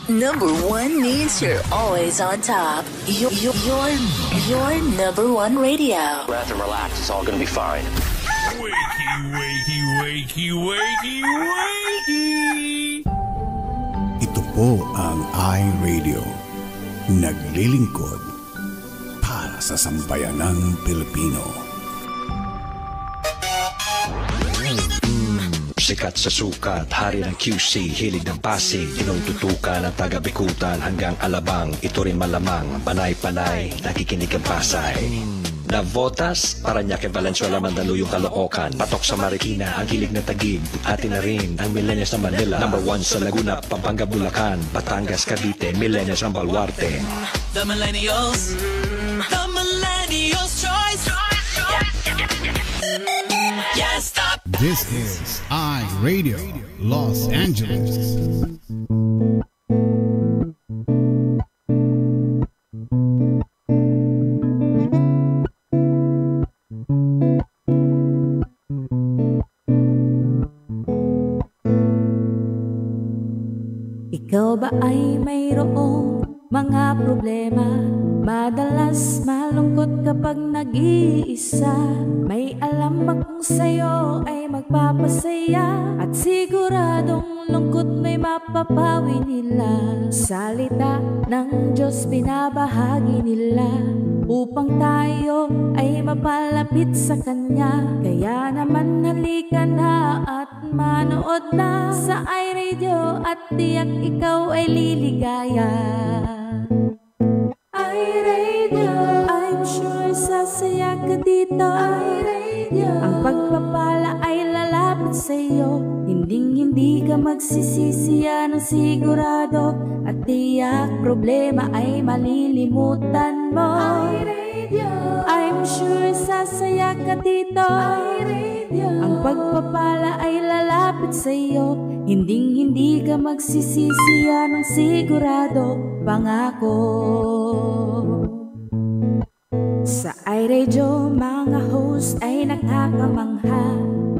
Number one means you're always on top. Your number one radio. Breath and relax. It's all gonna be fine. Wakey, wakey, wakey, wakey, wakey. Ito po ang iRadio. Naglilingkod para sa sambayanang Pilipino. Sikat sa sukat, hari ng QC, hilig ng Pasig, tinututukan ang taga-Bikutan hanggang Alabang. Ito rin malamang, panay-panay, nakikinig ang Pasay. Navotas, Parañaque, Valenzuela, Mandaluyong, Caloocan, patok sa Marikina, ang hilig ng Taguig, atin na rin ang millennials ng Manila. Number 1 sa Laguna, Pampanga, Bulacan, Batangas, Cavite, millennials ng Baluarte. The millennials choice. Yeah, stop. This is iRadio Los Angeles. Ikaw ba ay mayroong mga problema? Madalas malungkot kapag nag-iisa. May alam ba kung sa'yo ay magpapasaya? At siguradong lungkot may mapapawi nila. Salita ng Diyos binabahagi nila upang tayo ay mapalapit sa Kanya. Kaya naman halika na at manood na sa iRadio at tiyak ikaw ay liligaya. iRadio, I'm sure sasaya ka dito. iRadio, ang pagpapala ay lalapit sa'yo. Hindi ka magsisisi yan ang sigurado. At tiyak problema ay malilimutan mo. iRadio, I'm sure sasaya ka dito. iRadio, ang pagpapala ay lalapit sa'yo. Hindi ka magsisisi yan ang sigurado. Pangako. Sa iRadio, mga host ay nakakamangha.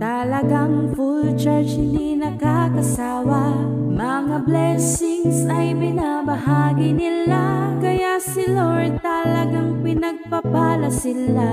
Talagang full charge, hindi nakakasawa. Mga blessings ay binabahagi nila. Kaya si Lord talagang pinagpapala sila.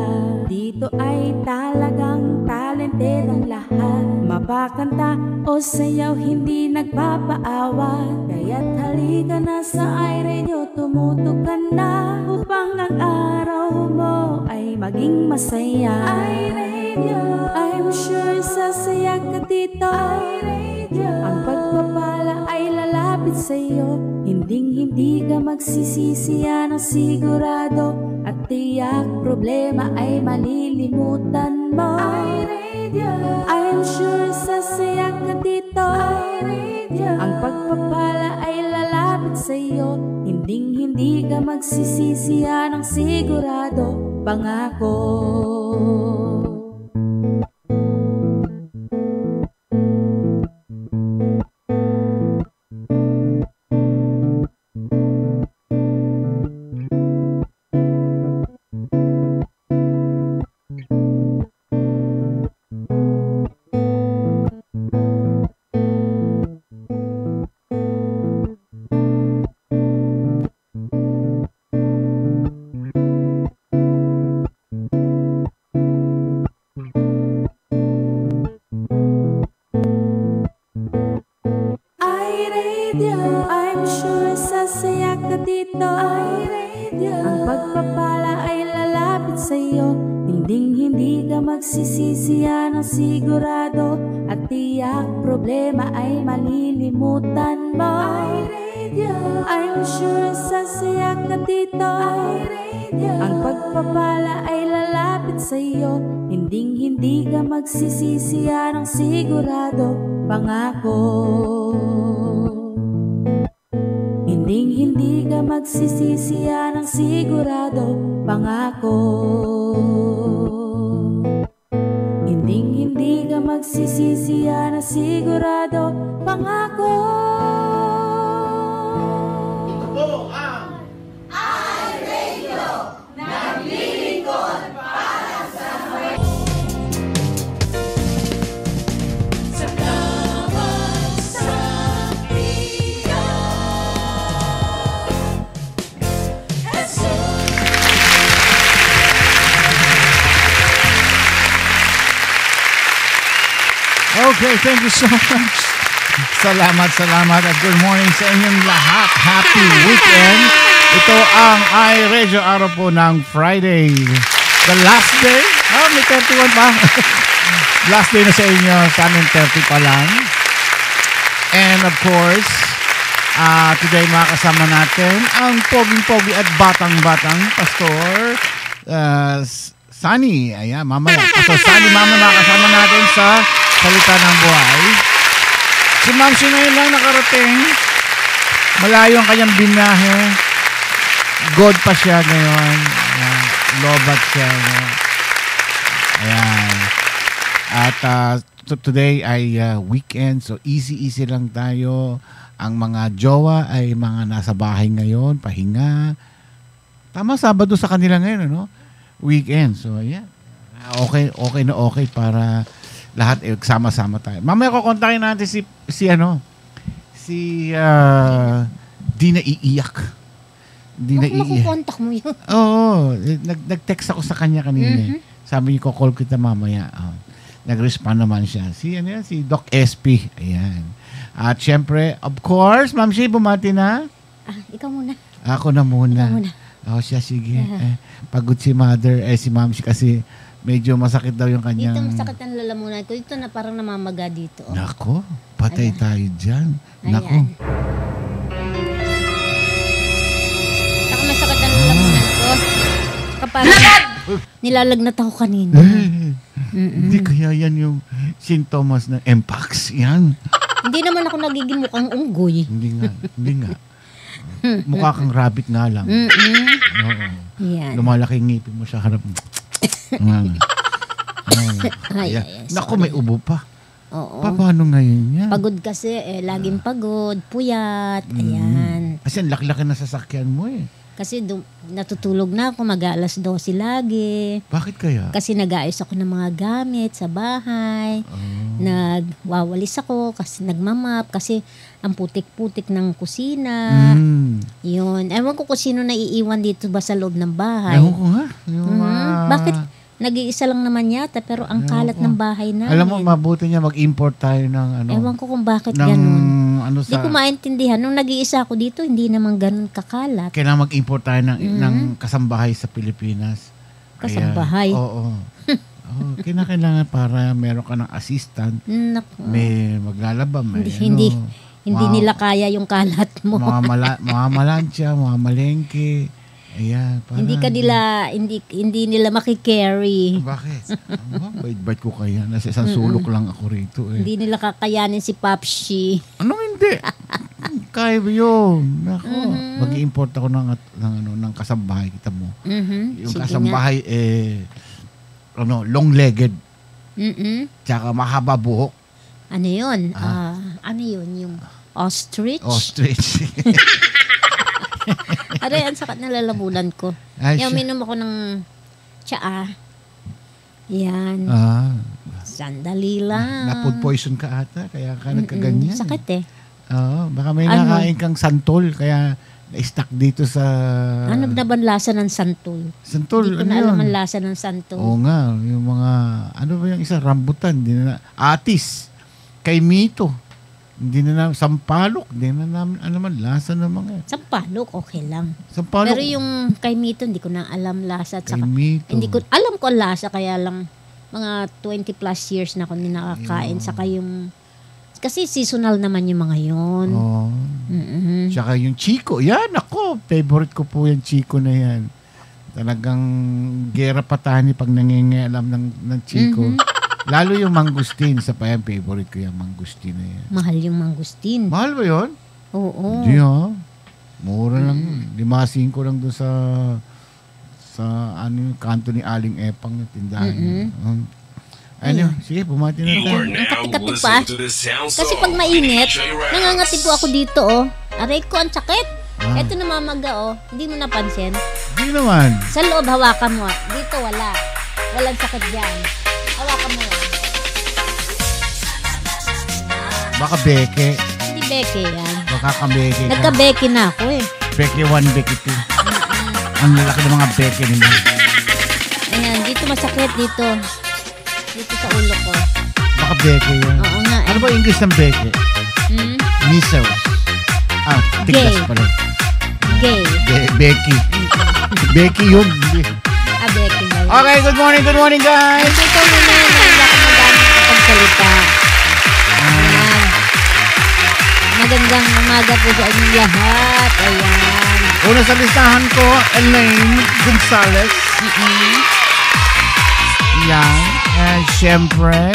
Dito ay talagang talented ang lahat. Mapakanta o sayaw, hindi nagpapaawa. Kaya't halika na sa iRadio, tumutok ka na upang ang araw mo ay maging masaya. iRadio, I'm sure sasaya ka dito. iRadio, ang pagpapala ay lalapit sa'yo. Hindi ka magsisisi yan ang sigurado. At tiyak problema ay malilimutan mo. iRadio, I'm sure sasaya ka dito. iRadio, ang pagpapala ay lalapit sa'yo. Hindi ka magsisisi yan ang sigurado. Pangako. I'm sure sasaya ka dito. iRadio, ang pagpapala ay lalapit sa'yo. Hindi ka magsisisi yan ang sigurado. At tiyak problema ay malilimutan mo. iRadio, I'm sure sasaya ka dito. iRadio, ang pagpapala ay lalapit sa'yo. Hindi ka magsisisi yan ang sigurado. Pangako. Hindi ka magsisisi yan ang sigurado. Pangako. Hindi ka magsisisi yan ang sigurado. Pangako. Ito po ang iRadio, naglilingkod para sa mga sa laban sa piyan. Okay, thank you so much. Salamat at good morning sa inyong lahat. Happy weekend. Ito ang iRadio, araw po ng Friday. The last day. May 31 pa. Last day na sa inyo. Sa amin 30 pa lang. And of course, today makakasama natin ang poging-pogi at batang-batang Pastor Sunny. Ayan, mamaya. Pastor Sunny, mamaya makakasama natin sa Salita ng Buhay. Si Ma'am si ngayon lang nakarating. Malayo ang kanyang binahe. God pa siya ngayon. Lobat siya. Ayan. At today ay weekend, so easy lang tayo. Ang mga jowa ay mga nasa bahay ngayon, pahinga. Tama, Sabado sa kanila ngayon, ano? Weekend. So, ayan. Okay na okay para lahat sama-sama tayo. Mamaya ko kontakin natin si di na iiyak. Di na iiyak. Makukontak mo yun. Oo. Nag-text ako sa kanya kanina. Sabi niya, call kita mamaya. Nag-respond naman siya. Si Doc SP. Ayan. At syempre, of course, Ma'am Shi, bumati na. Ikaw muna. Ako na muna. Ikaw muna. Siya, sige. Pagod si Mother, si Ma'am Shi kasi medyo masakit daw yung kanyang... Dito masakit ang lalamunan ko. Dito na parang namamaga dito. Nako, patay tayo dyan. Nako. Saka masakit ang lalamunan ko. Kapag nilalagnat ako kanina. Hindi kaya yan yung sintomas ng Mpox. Yan. Hindi naman ako nagiging mukhang unggoy. Hindi nga. Mukha kang rabbit nga lang. Oo. Yan. Lumalaki yung ngipin mo sa harap. Naku, may ubo pa. Oo. Paano ngayon yan? Pagod kasi, laging pagod, puyat, ayan. Kasi ang laki-laki na sasakyan mo eh. Kasi natutulog na ako, mag-aalas 12 lagi. Bakit kaya? Kasi nag-aayos ako ng mga gamit sa bahay. Nagwawalis ako, kasi nagmamap, kasi ang putik-putik ng kusina. Yun. Ewan ko kung sino naiiwan dito ba sa loob ng bahay. Ewan ko nga. Bakit? Nag-iisa lang naman yata, pero ang kalat ng bahay namin. Alam mo, mabuti niya mag-import tayo ng Ewan ko kung bakit ganun. Hindi Ko maintindihan. Nung nag-iisa ako dito, hindi naman ganun kakalat. Kailangan mag-import tayo ng kasambahay sa Pilipinas. Kasambahay? Oo. Kailangan para meron ka ng assistant. May maglalaba. Hindi nila kaya yung kalat mo. Mga malansya, mga malengke. Ayan, hindi nila makikarry. Bakit? Bait-bait ko kaya. Nasa isang sulok lang ako rito eh. Hindi nila kakayanin si Papshi. Anong hindi? Kaya yun. Nako. Mag-i-import ako ng kasambahay, kita mo. Yung kasambahay long-legged. Tsaka mahaba buhok. Ano yun? Ano yun? Yung ostrich? Ostrich. Aray, ang sakat na lalamunan ko. Yung minom ako ng tsaa. Yan. Sandali lang. Na-food poison ka ata, kaya ka nagkaganyan. Sakit eh. Oo, baka may nakain kang santol, kaya na-stuck dito sa... Ano na ba lasa ng santol? Santol, hindi ko na alam ang lasa ng santol. Oo nga, yung mga... Ano ba yung isa? Rambutan. Atis. Kay Mito. Hindi na namin, sampalok, hindi na namin, lasa ng mga. Sampalok, okay lang. Sampalok. Pero yung kay Mito, hindi ko na alam lasa. At saka, Mito. Alam ko ang lasa, kaya lang mga 20 plus years na ako nakakain. Saka yung, kasi seasonal naman yung mga yun. Oo. Saka yung Chico, yan ako, favorite ko po yung Chico na yan. Talagang gera patani pag nangingialam ng Chico. Lalo yung mangustin, sa pa yan, favorite ko yung mangustin na yan. Mahal yung mangustin. Mahal ba yun? Oo. Hindi mura lang yun. 5-5 lang doon sa kanto ni Aling Epang na tindahan. Sige, bumati na tayo. Ang katik-katik pa. Kasi pag mainit, nangangatid po ako dito, Aray ko, ang sakit. Ito namamaga, Hindi mo napansin? Hindi naman. Sa loob, hawakan mo. Dito, wala. Walang sakit dyan. Hawakan mo yan. Baka beke. Hindi beke yan. Baka kabeke ka. Nagka-beke na ako Beke 1, beke 2. Ang lalaki ng mga beke nila. Ayan, dito masakit dito. Dito sa ulo ko. Baka Becky yan. Oo nga. Ano ba English ng Becky? Measles. Tiglas Gay. pala. Gay. Becky. Becky yun. Becky ba yun? Okay, good morning guys. Ito muna, naiyak mo dami pagsalita. Ayan. Magandang umaga po sa inyong lahat. Ayan. Una sa listahan ko, Elaine Gonzalez. Yan. And syempre,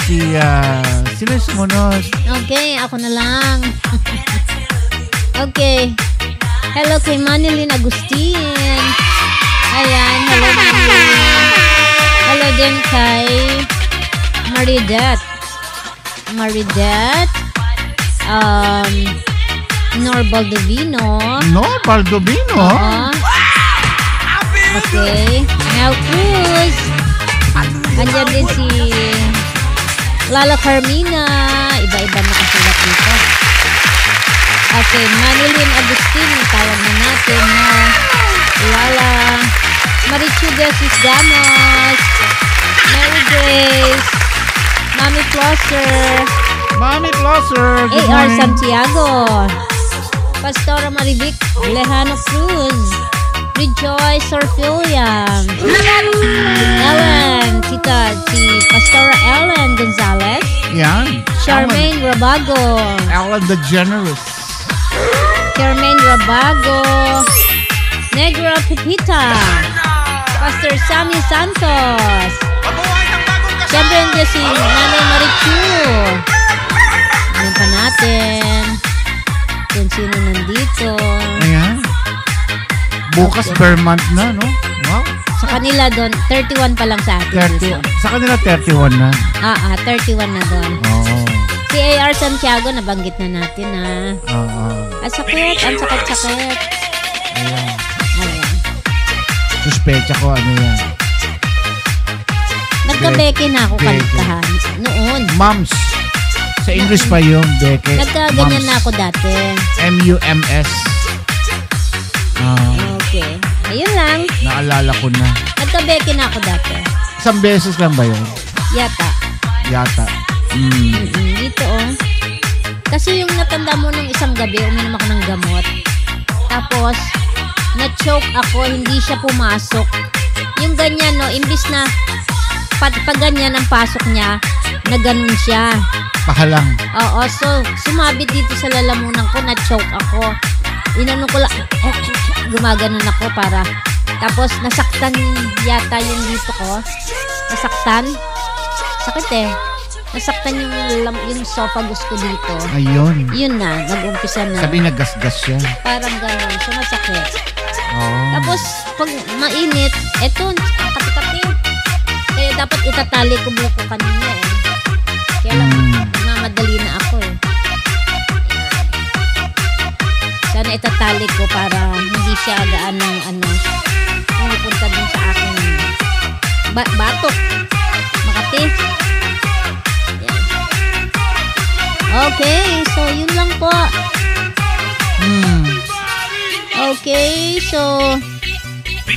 sino yung sumunod? Okay, ako na lang. Okay. Hello kay Manilyn Agustin. Ayan, hello Manilyn. Hello din kay Maridet. Nor Baldovino. Okay. Mel Cruz. Andyan din si Lala Carmina. Iba-iba na kasulat dito. Okay, Manilyn Agustin. Tawag na natin na Lala Marichu Desus Damos. Mary Grace. Mami Flosser. A.R. Santiago. Pastora Marivic Lejano Cruz. Rejoice Orfilia. Ellen. Si Pastora Ellen Gonzalez. Yan. Charmaine Rabago. Ellen the Generous. Charmaine Rabago. Negra Pepita. Pastor Sammy Santos. Siyempre nandiyan si Nanay Marichu. Ano pa natin? Kung sino nandito. Ayan. Bukas per month na, no? Wow. Sa kanila doon, 31 pa lang sa atin. 30. Sa kanila 31 na. 31 na doon. Oo. Si A.R. Santiago, nabanggit na natin Oo. Ang sakit. Ayan. Ayan. Suspecha ko ano yan. Nagka-Becky na ako kaligtahan. Noon. Moms. Sa English pa yung Becky. Nagkaganyan na ako dati. M-U-M-S. Okay. Ayun lang. Naalala ko na. Nagka-Becky na ako dati. Isang beses lang ba yun? Yata. Dito Kasi yung natanda mo nung isang gabi, uminom ako ng gamot. Tapos, na-choke ako, hindi siya pumasok. Yung ganyan, no, imbis na pag ganyan ang pasok niya, na ganun siya. Pahalang. Oo, so, sumabit dito sa lalamunan ko, na-choke ako. Inano ko lang, gumaganon ako para. Tapos, nasaktan yata yung dito ko. Nasaktan. Sakit Nasaktan yung esophagus ko dito. Ayun. Yun na, nag-umpisa na. Sabi nagasgas siya. Parang gano'n, so masakit. Oh. Tapos, pag mainit, eto, kati-kati. Kaya dapat itatali ko buko kanina Kaya lang, mamadali na ako Sana itatali ko para hindi siya gaanong pumupunta dun sa aking batok. Makati. Okay, so yun lang po. Okay, so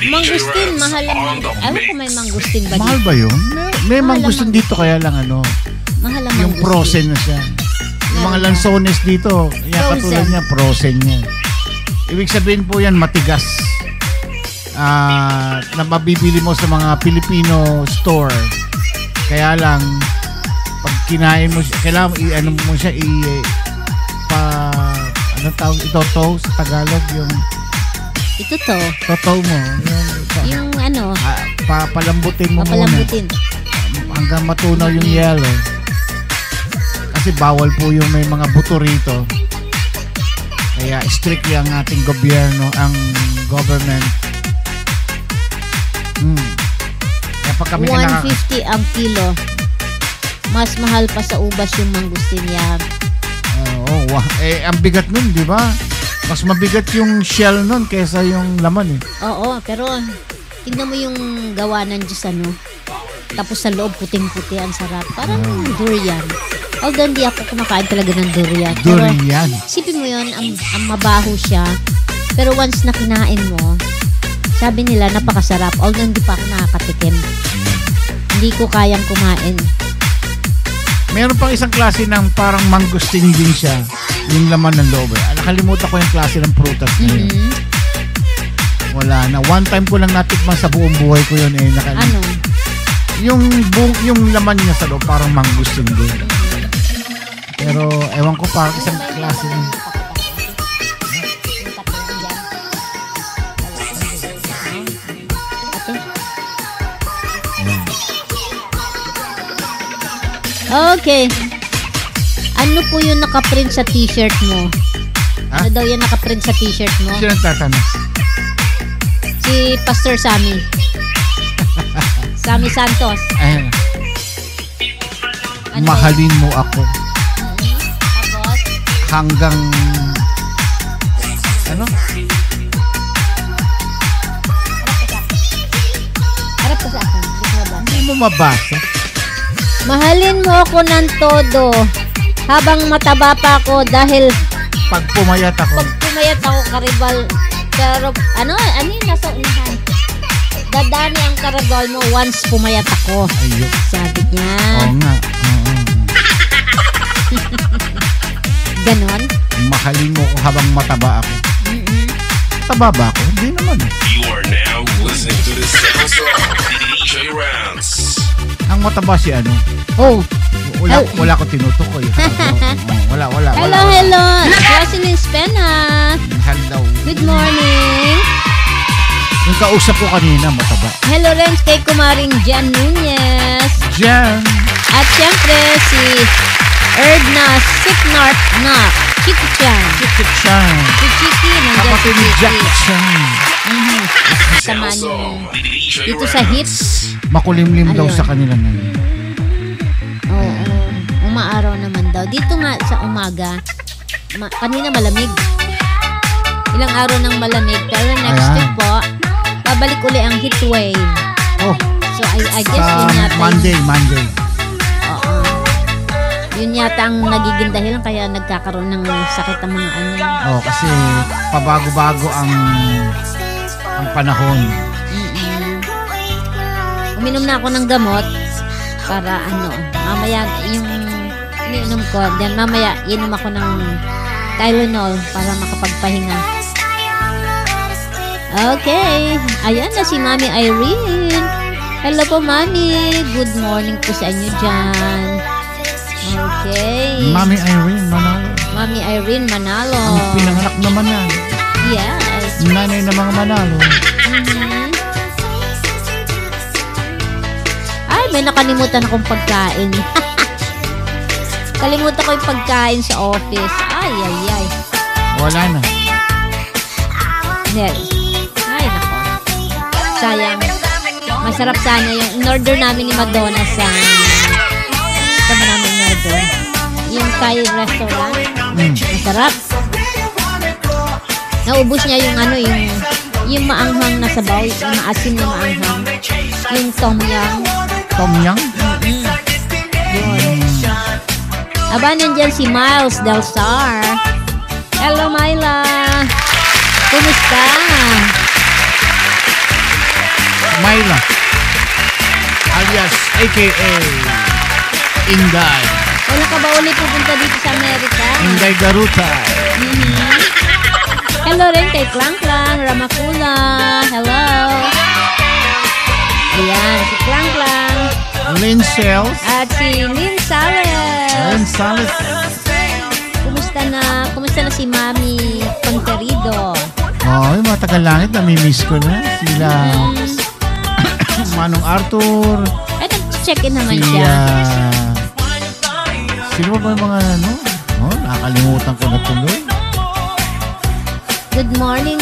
mangustin, mahal. Alam ko may mangustin ba dito? Mahal ba yun? May mangustin dito kaya lang mahal ang yung frozen na siya. Yung mga lansones dito, katulad niya, frozen niya. Ibig sabihin po yan, matigas. Na mabibili mo sa mga Filipino store. Kaya lang, pag kinain mo siya, kailangan mo siya tawag ito sa Tagalog yung totow mo yung papalambutin mo papalambutin muna hanggang matunaw yung yellow kasi bawal po yung may mga buto rito kaya strictly ang ating gobyerno ang government kaya pag kami 150 ang kilo. Mas mahal pa sa ubas yung mangustin yan. Ang bigat nun, di ba? Mas mabigat yung shell nun kaysa yung laman Oo, pero tignan mo yung gawa ng Diyos Tapos sa loob puting-puti, ang sarap. Parang durian. Although hindi ako kumakain talaga ng durian. Durian? Pero isipin mo yun, ang mabaho siya. Pero once na kinain mo, sabi nila napakasarap. Although hindi pa ako nakakatikim. Hindi ko kayang kumain. Meron pang isang klase ng parang mangustin din siya. Yung laman ng loob. Nakalimutan ko yung klase ng prutas na yun. Wala na. One time ko lang natikman sa buong buhay ko yun eh. Ano? Yung laman niya sa loob parang mangustin din. Pero ewan ko parang isang klase ng... Okay. Ano po yung nakaprint sa t-shirt mo? Ha? Ano daw yung nakaprint sa t-shirt mo? Sino nagtatanong? Si Pastor Sammy. Sammy Santos. Ayun. Ano Mahalin mo ako. Tapos? Hanggang... Ano? Harap ka sa akin. Hindi mo mabasa. Mahalin mo ako ng todo habang mataba pa ako dahil Pag pumayat ako. karibal. Pero ano yung nasa unahan? Dadami ang karibal mo once pumayat ako. Ayun. Sabi niya. Oo nga. Oo. Ganon? Mahalin mo ako habang mataba ako. Taba ba ako? Hindi naman. You are now listening to the sounds of DJ Rance. Ang mataba si ano? Oh. Wala ko tinutukoy. Wala. Hello. Jocelyn Spena. Hello. Good morning. Yung kausap ko kanina, mataba. Hello rin kay Kumaring Jan Nunez. Jan. At syempre si Erdna Siknart na Chiki-chan. Chiki-chan. Si Chiki, nandiyan si Kapatid ni Chiki. Jackie-chan. Kasama niyo dito sa hits. Makulimlim daw Ayun. sa kanila ngayon. Oo. Umaaraw naman daw. Dito nga sa umaga, kanina malamig. Ilang araw nang malamig. Pero next Ayan. week po, babalik uli ang heat wave. Oh, So I guess sa yun yata. Monday. Oo. Yun yata ang nagiging dahilan kaya nagkakaroon ng sakit ang mga ano. Oh, kasi pabago-bago ang panahon. Uminom na ako ng gamot para mamaya yung iniinom ko, then mamaya inom ako ng Tylenol para makapagpahinga. Okay, ayan na si Mami Irene. Hello po Mami, good morning po sa inyo dyan. Okay. Mami Irene Manalo. Mami Irene Manalo. Ang pinanganak na Manalo. Yes. Nanay ng mga Manalo. Ay, may nakalimutan akong pagkain. Kalimutan ko yung pagkain sa office. Ay. Wala na. Yes. Ay, nako. Sayang. Masarap sana yung in-order namin ni Madonna sa saan ba namin in-order? Yung Thai restaurant. Masarap. Naubos niya yung yung maanghang na sabaw, yung maasim na maanghang. Yung tom yum. Tom Yum? Yun. Aba, nandyan si Miles Del Star. Hello, Myla. Kumusta? Myla. Alias, a.k.a. Inday. Wala ka ba uli pupunta dito sa Amerika? Inday Garuta. Hello rin kay Klang Klang Ramakula. Hello. Ayan, si Klang Klang. Lynn Sales. At si Lynn Sales. Lynn Sales. Kumusta na si Mami Panterido? Oh, yung mga taga-langit, namimiss ko na. Sila Manong Arthur. Ay, nag-check-in naman siya. Sino ba yung mga nakakalimutan ko na tuloy. Good morning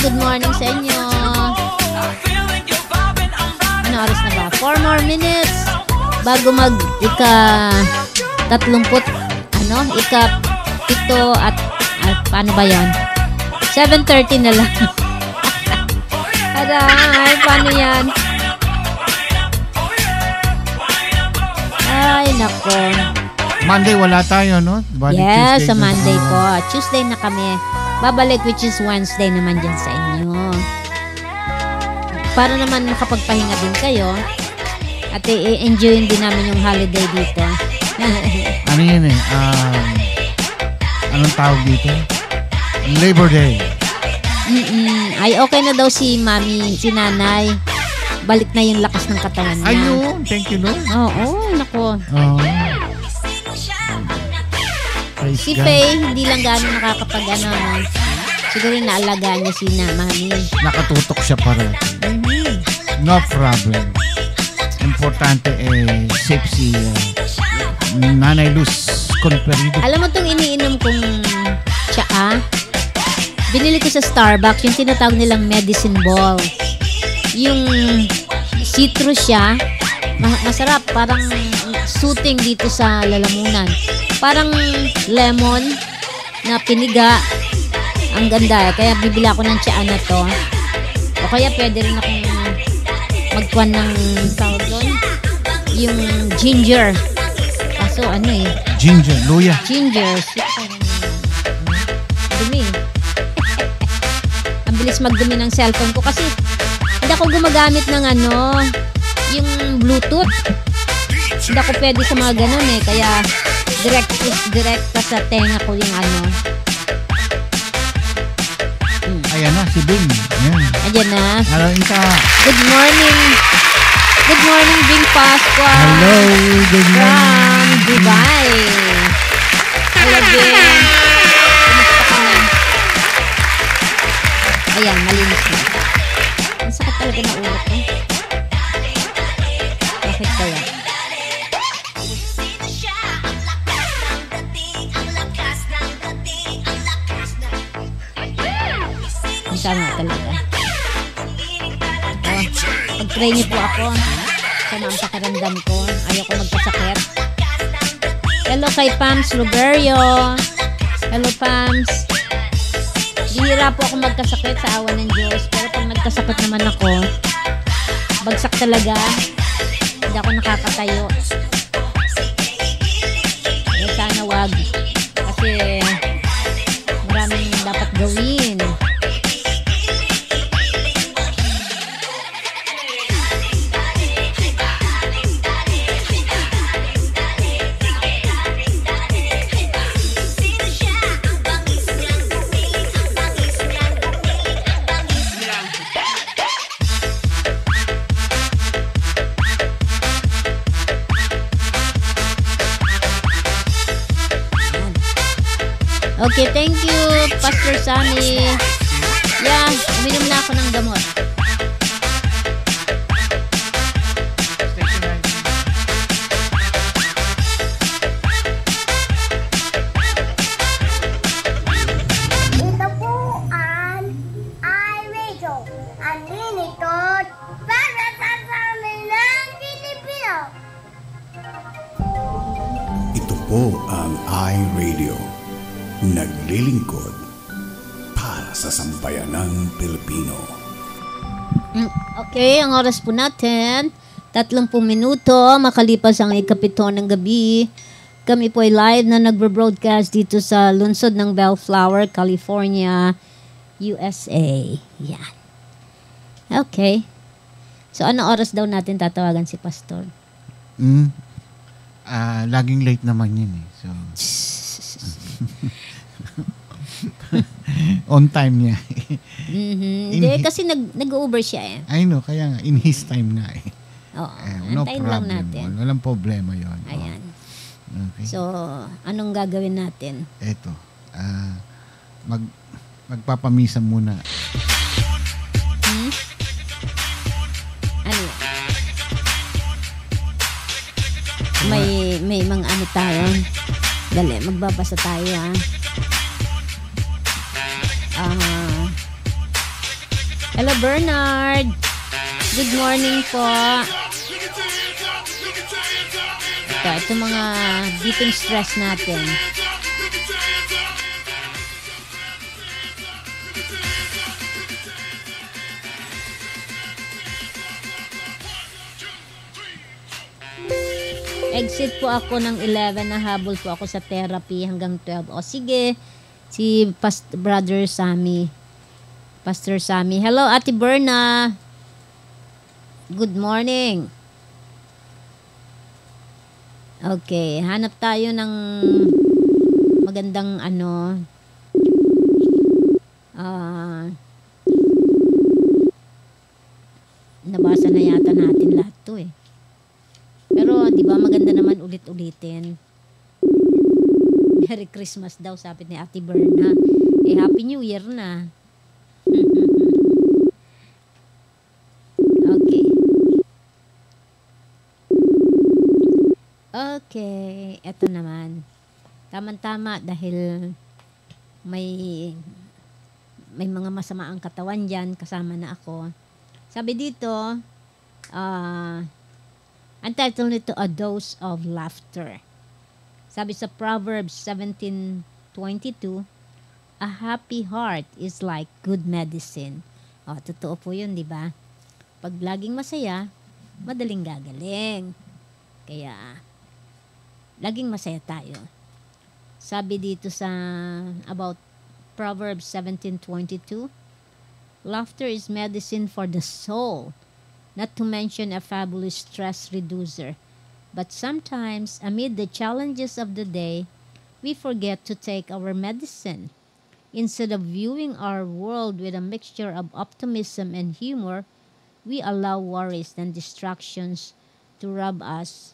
sa inyo. Ano oras na ba? 4 more minutes bago mag ika-30 ika-7 at paano ba yan? 7:30 na lang. Aray, paano yan? Ay, nako. Monday wala tayo, no? Bali, Yes, Tuesday sa na. Monday po. Tuesday na kami. Babalik, which is Wednesday naman dyan sa inyo. Para naman makapagpahinga din kayo. At i-enjoyin din namin yung holiday dito. Ano yun eh? Anong tawag dito? Labor Day. Ay, okay na daw si mami, si nanay. Balik na yung lakas ng katawan niya. Ayun, thank you, Lord. Oo, nako. Praise Si God. Faye, hindi lang gano'n nakakapag siguro naalagaan niya si mami. Nakatutok siya para. No problem. Importante safe si Nanay Luz Conperido. Alam mo itong iniinom kong tsaa? Binili ko sa Starbucks, yung tinatawag nilang medicine ball. Yung citrus siya, masarap, parang soothing dito sa lalamunan. Parang lemon na piniga. Ang ganda eh. Kaya bibili ako ng tsaa na to. O kaya pwede rin akong magkuhan ng tawag doon. Yung ginger. Kaso ano eh. Ginger, luya. Ginger. Dumi. Ang bilis magdumi ng cellphone ko kasi hindi ako gumagamit ng yung Bluetooth. Hindi ako pwede sa mga ganun eh. Kaya direct pa sa tenga ko yung Ayan na, si Bing. Ayan na. Hello, Inka. Good morning. Good morning, Bing Pasqua. Hello, good From morning. Dubai. Hello, Bing. Kumusta ka na? Ayan, malinis na. Ang sakit talaga na ulo ko. Bakit kaya? Ang tama talaga. Pag-pray niyo po ako. Sama ang pakiramdam ko. Ayoko magkasakit. Hello kay Pams Luberio. Hello Pams. Bihira po ako magkasakit sa awa ng Diyos. Pero pag nagkasakit naman ako, bagsak talaga. Hindi ako nakakatayo. Sana wag. Kasi maraming dapat gawin. Okay, thank you, Pastor Sammy. Yeah, uminom na ako ng gamot. Ito po ang iRadio. Ang linitot para sa amin ng Pilipino. Ito po ang iRadio. Naglilingkod para sa sambayanang Pilipino. Okay, ang oras po natin, 30 minuto, makalipas ang 7 ng gabi. Kami po ay live na nagbo-broadcast dito sa lungsod ng Bellflower, California, USA. Yan. Okay. So, ano oras daw natin tatawagan si Pastor? Laging late naman yun eh. So, on time niya. Hindi, kasi nag-Uber siya eh. I know, kaya nga, in his time nga eh. Oo, No antayin problem. lang natin. Walang problema yun. Ayan. Okay. So, anong gagawin natin? Eto. Magpapamisa muna. Ano? May mga ano tayo. Dali, magbabasa tayo ha. Hello Bernard. Good morning po. Ito mga beating stress natin. Exit po ako ng 11, nahabol po ako sa therapy hanggang 12. O sige, si Brother Sammy. Pastor Sammy. Hello, Ate Berna. Good morning. Okay, hanap tayo ng magandang nabasa na yata natin lahat to eh. Pero di ba maganda naman ulit-ulitin. Merry Christmas daw sabi ni Ate Berna. Happy New Year na. Okay, eto naman. Tama-tama dahil may mga masama ang katawan dyan, kasama na ako. Sabi dito, ang title nito, A Dose of Laughter. Sabi sa Proverbs 17:22, a happy heart is like good medicine. Totoo po yun, di ba? Pag laging masaya, madaling gagaling. Kaya, laging masaya tayo. Sabi dito sa about Proverbs 17:22, laughter is medicine for the soul, not to mention a fabulous stress reducer. But sometimes, amid the challenges of the day, we forget to take our medicine. Instead of viewing our world with a mixture of optimism and humor, we allow worries and distractions to rob us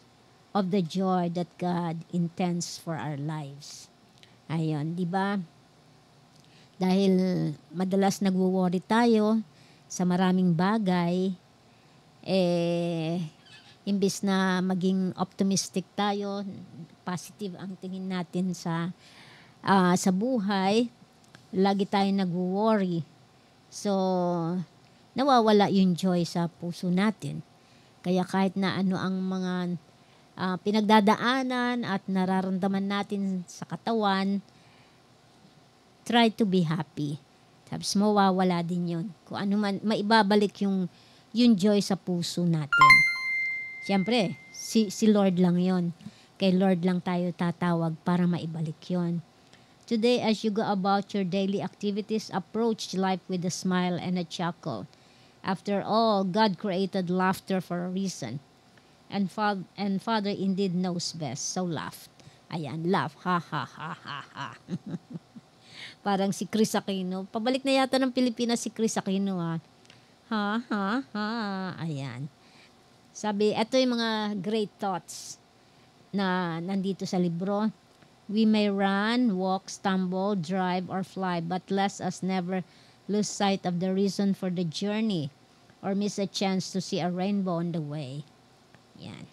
of the joy that God intends for our lives. Ayun, di ba? Dahil madalas nagwo-worry tayo sa maraming bagay, imbis na maging optimistic tayo, positive ang tingin natin sa buhay, lagi tayo nagwo-worry. So, nawawala yung joy sa puso natin. Kaya kahit na ano ang mga pinagdadaanan at nararamdaman natin sa katawan, try to be happy. Tapos mawawala din yun. Kung ano man, maibabalik yung joy sa puso natin. Siyempre, si Lord lang yon. Kay Lord lang tayo tatawag para maibalik yon. Today, as you go about your daily activities, approach life with a smile and a chuckle. After all, God created laughter for a reason. And Father indeed knows best. So laugh. Ayan, laugh. Ha, ha, ha, ha, ha. Parang si Chris Aquino. Pabalik na yata ng Pilipinas si Chris Aquino. Ha, ha, ha. Ayan. Sabi, eto yung mga great thoughts na nandito sa libro. We may run, walk, stumble, drive, or fly, but let us never lose sight of the reason for the journey or miss a chance to see a rainbow on the way. Yan.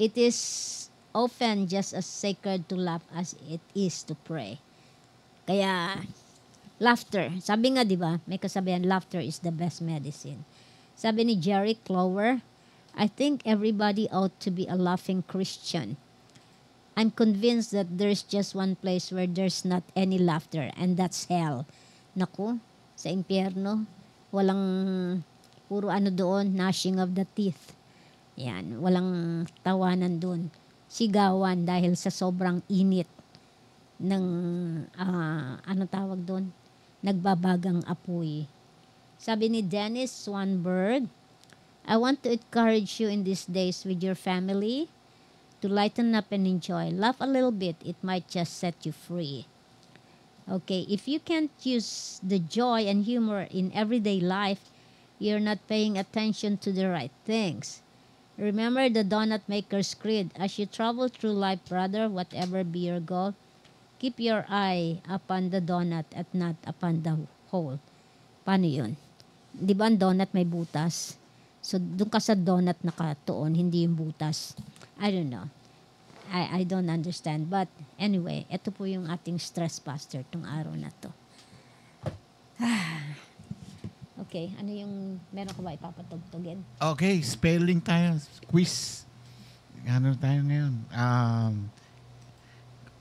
It is often just as sacred to laugh as it is to pray. Kaya, laughter. Sabi nga, di ba, may kasabihan, laughter is the best medicine. Sabi ni Jerry Clover, I think everybody ought to be a laughing Christian. I'm convinced that there's just one place where there's not any laughter, and that's hell. Naku, sa impyerno, walang puro doon, gnashing of the teeth. Yan, walang tawanan doon. Sigawan dahil sa sobrang init ng, tawag doon? Nagbabagang apoy. Sabi ni Dennis Swanberg, I want to encourage you in these days with your family to lighten up and enjoy. Laugh a little bit. It might just set you free. Okay, if you can't use the joy and humor in everyday life, you're not paying attention to the right things. Remember the donut maker's creed. As you travel through life, brother, whatever be your goal, keep your eye upon the donut at not upon the hole. Paano yun? Di ba ang donut may butas? So, doon ka sa donut nakatuon, hindi yung butas. I don't know. I don't understand. But anyway, ito po yung ating stress buster tong araw na to. Okay, ano yung meron ka ba ipapatugtugin? Okay, spelling tayo. Quiz. Ano tayo ngayon?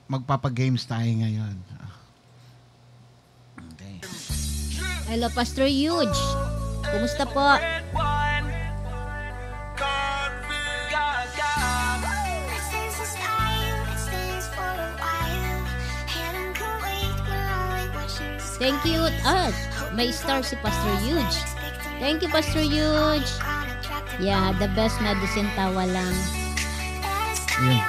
Magpapagames tayo ngayon. Okay. Hello, Pastor Huge. Kumusta po? Thank you. May star si Pastor Huge. Thank you, Pastor Huge. Yeah, the best medicine, tawa lang. Yun.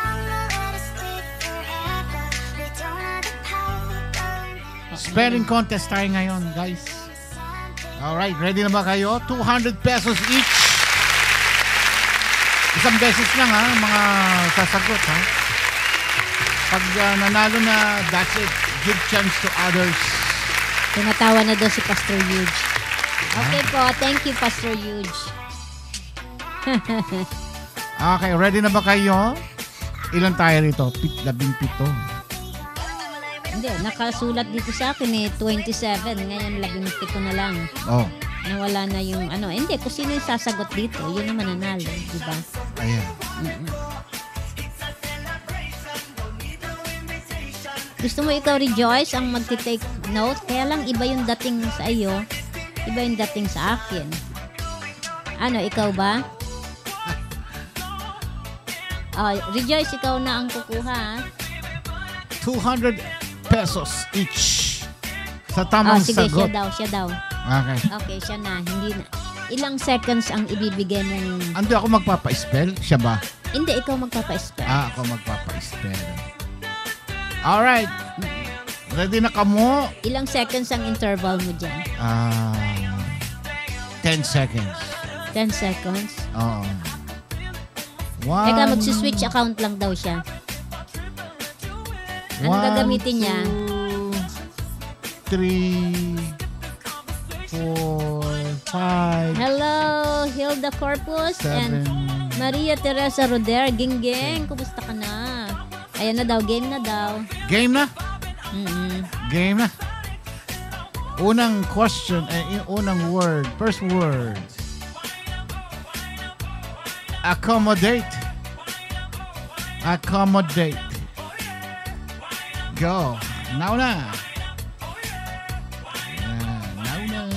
Spelling contest tayo ngayon, guys. Alright, ready na ba kayo? 200 pesos each. Isang beses lang ha, mga sasagot ha. Pag nanalo na, that's it. Give chance to others. Tumatawa na daw si Pastor Huge. Okay po, thank you Pastor Huge. Okay, ready na ba kayo? Ilan tayo rito? 17. Hindi, nakasulat dito sa akin 27. Ngayon 17 na lang. Oh. Nawala na yung ano. Hindi, kung sino yung sasagot dito, yun naman nanalo. Diba? Ayan. Gusto mo ikaw, Rejoice, ang magti-take note? Kaya lang iba yung dating sa iyo. Iba yung dating sa akin. Ano, ikaw ba? Rejoice, ikaw na ang kukuha. 200 pesos each. Sa tamang sige, sagot. Siya daw. Okay. Okay, siya na. Hindi na. Ilang seconds ang ibibigay mong... Ando ako magpapa-spell? Siya ba? Hindi, ikaw magpapa-spell. Ako magpapa-spell. Alright. Ready na ka mo? Ilang seconds ang interval mo dyan? 10 seconds. 10 seconds? Oo. Teka, magsi-switch account lang daw siya. Ano gagamitin niya? 3, 4, 5. Hello, Hilda Corpus 7. and Maria Teresa Roder. Ging-ging, kumusta ka na? Ayan na daw, game na daw. Game na? Mm-hmm. Game na. Unang question, unang word. First word. Accommodate. Accommodate. Go. Now na. Now na.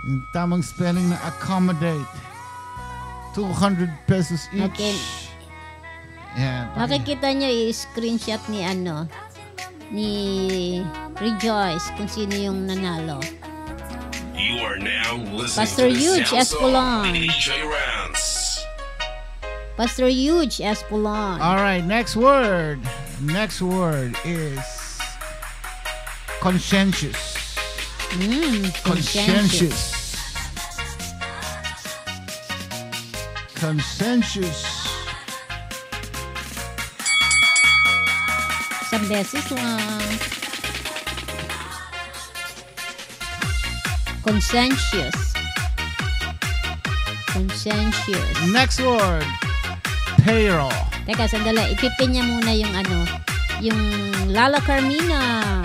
Yung tamang spelling na accommodate. 200 pesos each. Okay. Yeah, makikita nyo i-screenshot ni Rejoice kung sino yung nanalo. You are now listening Pastor to the Huge sounds Espolon. of DJ Rounds. Pastor Huge Espolon. All right, next word. Next word is conscientious. Conscientious. Conscientious. Isang beses lang. Conscientious. Conscientious. Next word. Payroll. Teka, sandali. Ipipin niya muna yung yung Lala Carmina.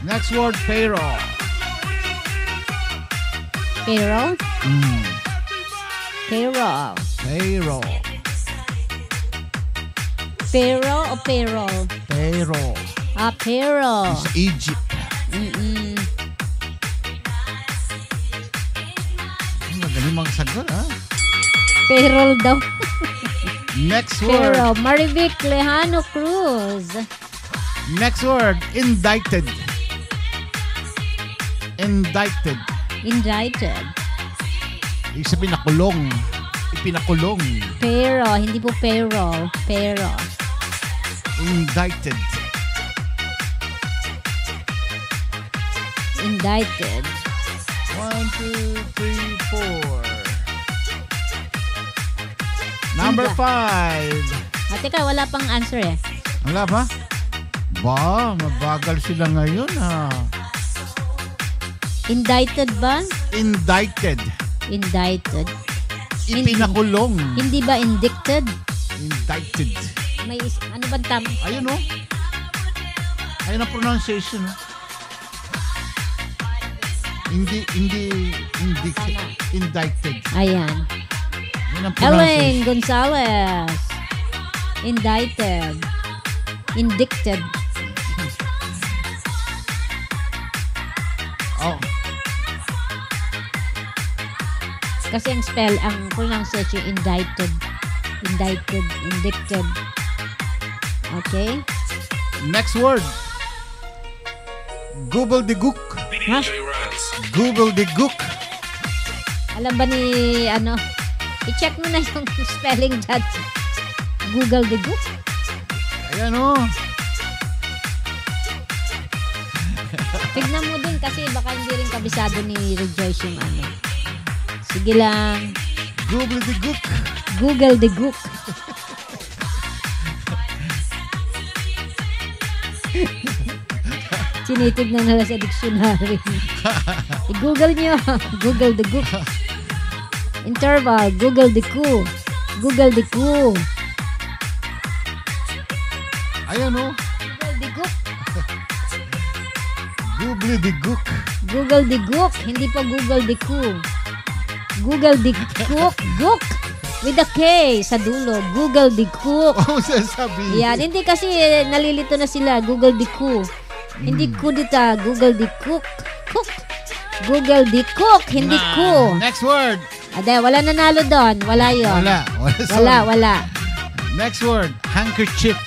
Next word, payroll. Payroll? Payroll. Payroll. Payroll o payroll? Payroll. Payroll. Sa Egypt. Magaling mga sagot, ha? Payroll daw. Next word. Payroll. Marivic Lejano Cruz. Next word, indicted. Indicted. Indicted. Ibig sabihin nakulong. Ipinakulong. Payroll. Hindi po payroll. Payroll. Indicted. Indicted. 1, 2, 3, 4. Number 5. Teka, wala pang answer eh. Wala ba? Ba, mabagal sila ngayon ha. Indicted ba? Indicted. Indicted. Ipinakulong. Hindi ba indicted? Indicted. May ano ba tama? Ayun oh. Ayun ang pronunciation oh. Hindi indicted. Indicted. Ayan. Yun ang Elaine pronunciation. Gonzalez. Indicted. Indicted. Oh. Kasi ang pronunciation indicted. Indicted. Indicted. Okay? Next word. Google the Gook. Ha? DJ Rans. Google the Gook. Alam ba ni, i-check mo na yung spelling dyan. Google the Gook. Ayan o. Tignan mo din kasi baka hindi rin kabisado ni Rejoice yung ano. Sige lang. Google the Gook. Google the Gook. Sinitignan na lang sa dictionary. I-Google nyo. Google the Gook. Interval. Google the Coup. Google the Coup. Ayan o. Google the Gook. Google the Gook. Google the Gook. Hindi pa Google the Coup. Google the Cook. Gook. With a K sa dulo. Google the Cook. Oh, sasabihin. Yan. Hindi kasi nalilito na sila. Google the Coup. Hindi kudita. Google the Cook. Cook. Google the Cook. Hindi Coup. Next word. Ade, wala nanalo doon. Wala yun. Wala. Next word. Handkerchief.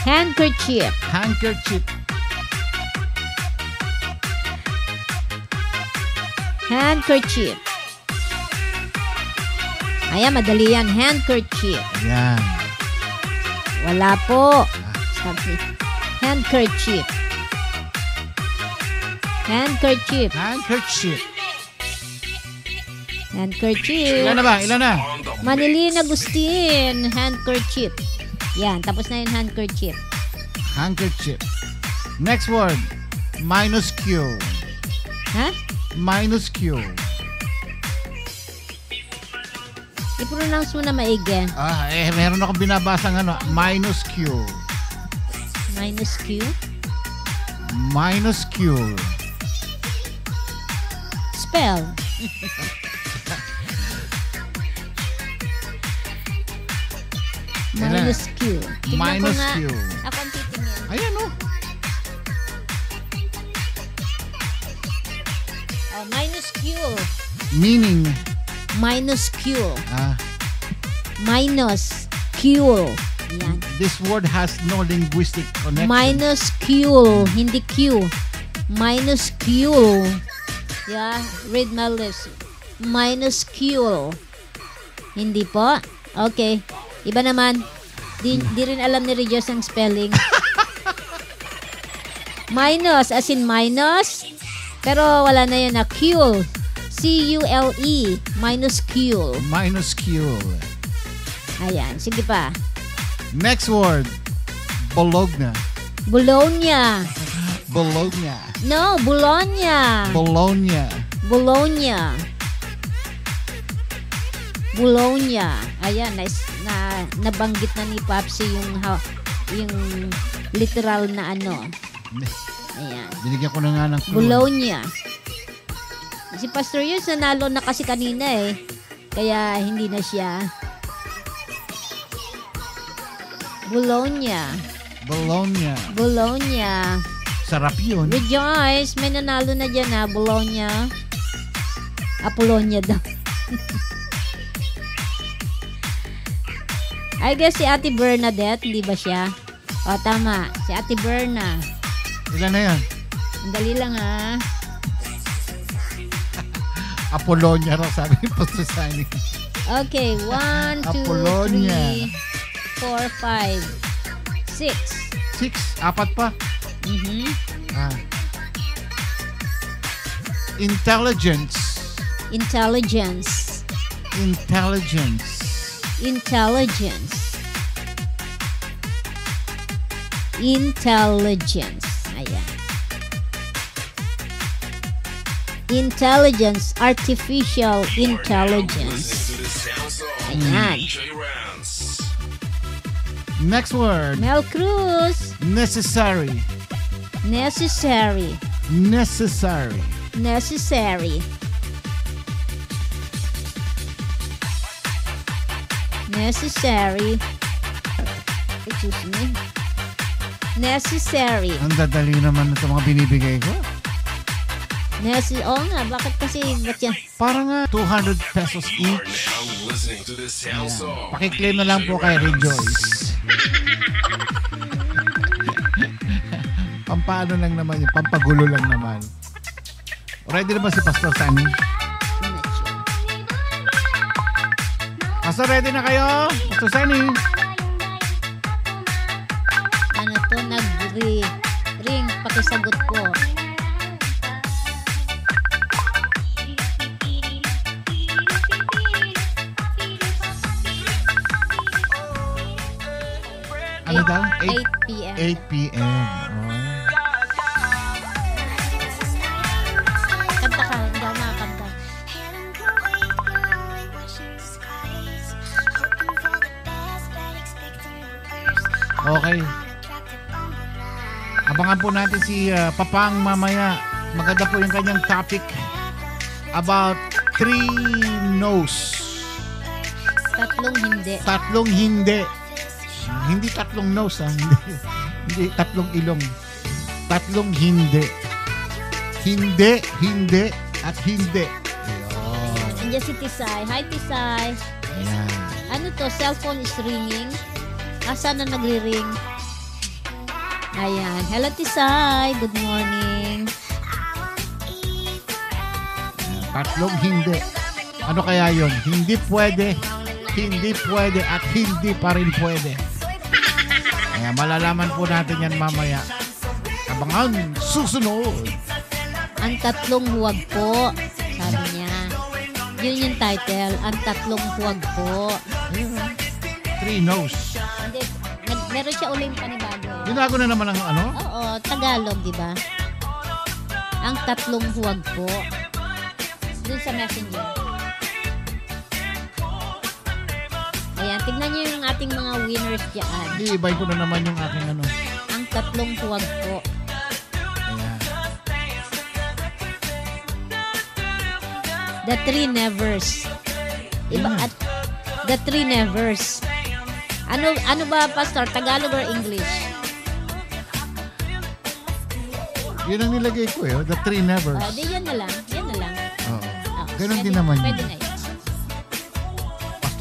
Handkerchief. Handkerchief. Handkerchief. Ayan, madali yan. Handkerchief. Ayan. Wala po. Sabi. Handkerchief. Handkerchief. Handkerchief. Handkerchief. Ilan na ba? Ilan na? Manilin Agustin. Handkerchief. Yan, tapos na yung handkerchief. Handkerchief. Next word. Minuscule. Ha? Minuscule. I-pronounce mo na maigi. Meron akong binabasang minuscule. Minuscule? Minuscule. Spell. Minuscule. Minuscule. Ako ang titingin. Ayan o. Minuscule. Meaning. Minuscule. Ah. Minuscule. Yan. This word has no linguistic connection. Minuscule. Hindi Q. Minuscule. Yeah. Read my lips. Minuscule. Hindi po? Okay. Iba naman. Di rin alam ni Regios ang spelling. Minus. As in minus. Pero wala na yun na. Cule. C-U-L-E. Minuscule. Minuscule. Ayan. Sige pa. Next word. Bologna. Bologna. Bologna. No, Bologna. Bologna. Bologna. Bologna. Ayan, nabanggit na ni Papsi yung literal na ano. Ayan. Binigyan ko na nga ng clue. Bologna. Si Pastor Yus nanalo na kasi kanina eh. Kaya hindi na siya. Bologna. Bologna. Bologna. Sarap yun. Rejoice, may nanalo na dyan ha. Bologna. Apollonia daw. I guess si Ate Bernadette, hindi ba siya? O, tama. Si Ate Berna. Ilan na yan? Dali lang ha. Apollonia raw, sabi ni Pastor Sunny. Okay, 1, 2, Apollonia. 3, 4, 5, 6. 6? Apat pa? Intelligence. Intelligence. Intelligence. Intelligence. Intelligence. Ayan. Intelligence. Artificial intelligence. Ayan. Next word. Mel Cruz. Necessary. Necessary. Necessary. Necessary. Necessary. Excuse me. Necessary. Ang dadali naman ito mga binibigay ko. Oo nga, bakit kasi ba't yan? Parang 200 pesos each. Pakiklaim na lang po kay Rejoice. Pampaano lang naman yun. Pampagulo lang naman. Ready na ba si Pastor Sunny? Pastor, ready na kayo? Pastor Sunny? Ano to? Nag-ring. Pakisagot ko. Ano daw? 8 p.m. 8 p.m. Oh. Kanta ka. Hindi ako makakanta. Okay. Abangan po natin si Papang mamaya. Maganda po yung kanyang topic about 3 no's. Tatlong hindi. Tatlong hindi. Hindi tatlong nose, ha? Hindi tatlong ilong. Tatlong hindi. Hindi, hindi, at hindi. Ayun. Andiyan si Tisay. Hi, Tisay. Ayan. Ano to? Cellphone is ringing. Asan na nagri-ring? Ayan. Hello, Tisay. Good morning. Tatlong hindi. Ano kaya yon? Hindi pwede, at hindi pa rin pwede. Kaya malalaman po natin yan mamaya. Abangan, susunod. Ang tatlong huwag po. Sabi niya. Yun yung title. Ang tatlong huwag po. 3 no's. Hindi. Meron siya uling panibago. Binago na naman ang ano? Oo. Tagalog, di ba? Ang tatlong huwag po. Doon sa messenger. Ayan, tignan niyo yung ating mga winners dyan. I-ibay ko na naman yung aking ano. Ang tatlong huwag po. Ayan. The 3 nevers. Iba at the 3 nevers. Ano ba, Pastor? Tagalog or English? Yun ang nilagay ko eh. The 3 nevers. Di yan na lang. Yan na lang. Oo. Ganun din naman yun. Pwede na yun.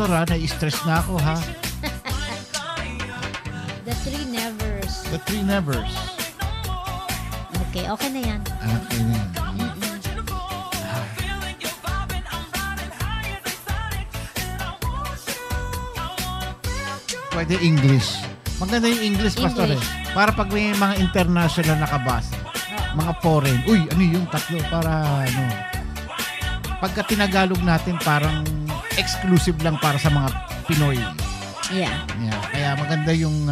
Pastor ha, nai-stress na ako ha. The 3 nevers. The 3 nevers. Okay na yan. Okay na yan. Pwede English. Maganda yung English, Pastor eh. Para pag may mga international nakabasa. Mga foreign. Uy, ano yung tatlo? Para ano. Pagka tinagalog natin, parang exclusive lang para sa mga Pinoy. Yeah. Kaya maganda yung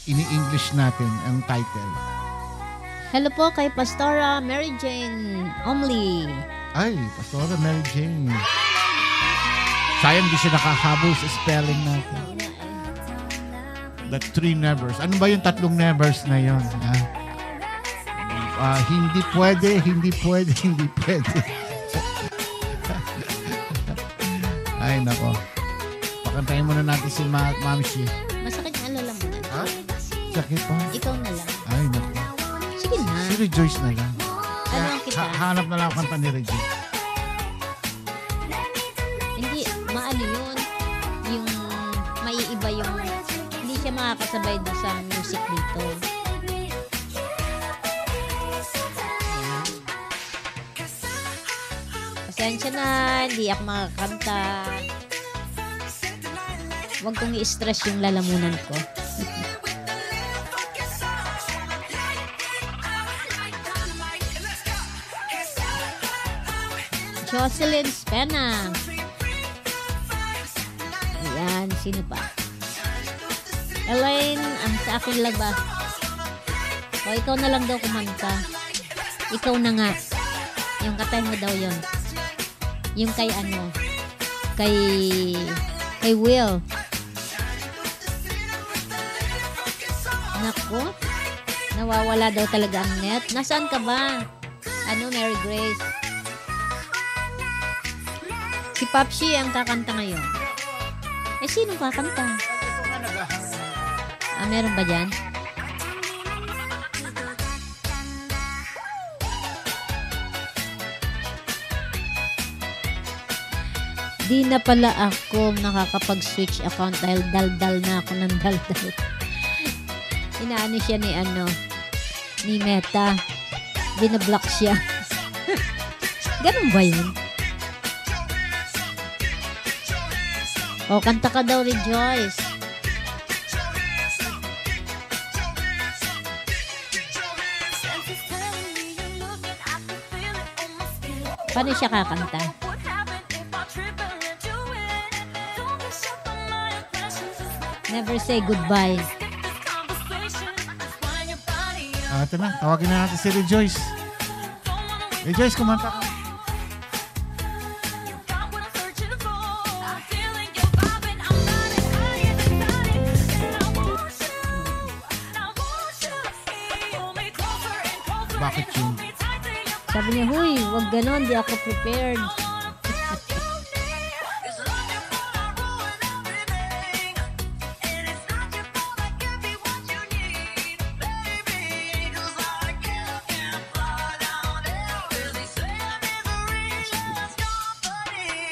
ini-English natin ang title. Hello po kay Pastora Mary Jane Omli. Ay, Pastora Mary Jane. Sayang di siya nakahabol sa spelling natin. The 3 nevers. Ano ba yung tatlong nevers na yun? Hindi pwede, hindi pwede, hindi pwede. Ay, nako. Pakantayin muna natin si Mamshi. Masakit ang lalamunan. Ha? Sakit pa? Ikaw na lang. Ay, nako. Sige na. Si Rejoice na lang. Ano ang kita? Hanap na lang ako kanta ni Rejoice. Hindi, maano yun. Yung maiiba yung hindi siya makakasabay doon sa music dito. Pasensya na, hindi ako makakanta. Huwag kong i-stress yung lalamunan ko. Jocelyn Spena. Ayan, sino pa? Elaine, sa akin lang ba? O, ikaw na lang daw kumanta. Ikaw na nga. Yung katay mo daw yun. Yung kay ano? Kay Will. Naku. Nawawala daw talaga ang net. Nasaan ka ba? Ano, Mary Grace? Si Papsi ang kakanta ngayon. Eh, sino kakanta? Meron ba dyan? Di na pala ako nakakapag-switch account dahil daldal na ako ng daldal. Inaano siya ni ni Meta. Binablock siya. Ganun ba yun? O, kanta ka daw, Rejoice. Paano siya kakanta? Never say goodbye. Ito na, tawagin na natin si Rejoice. Rejoice, kumanta ka. Bakit yun? Sabi niya, huy, wag ganon, di ako prepared.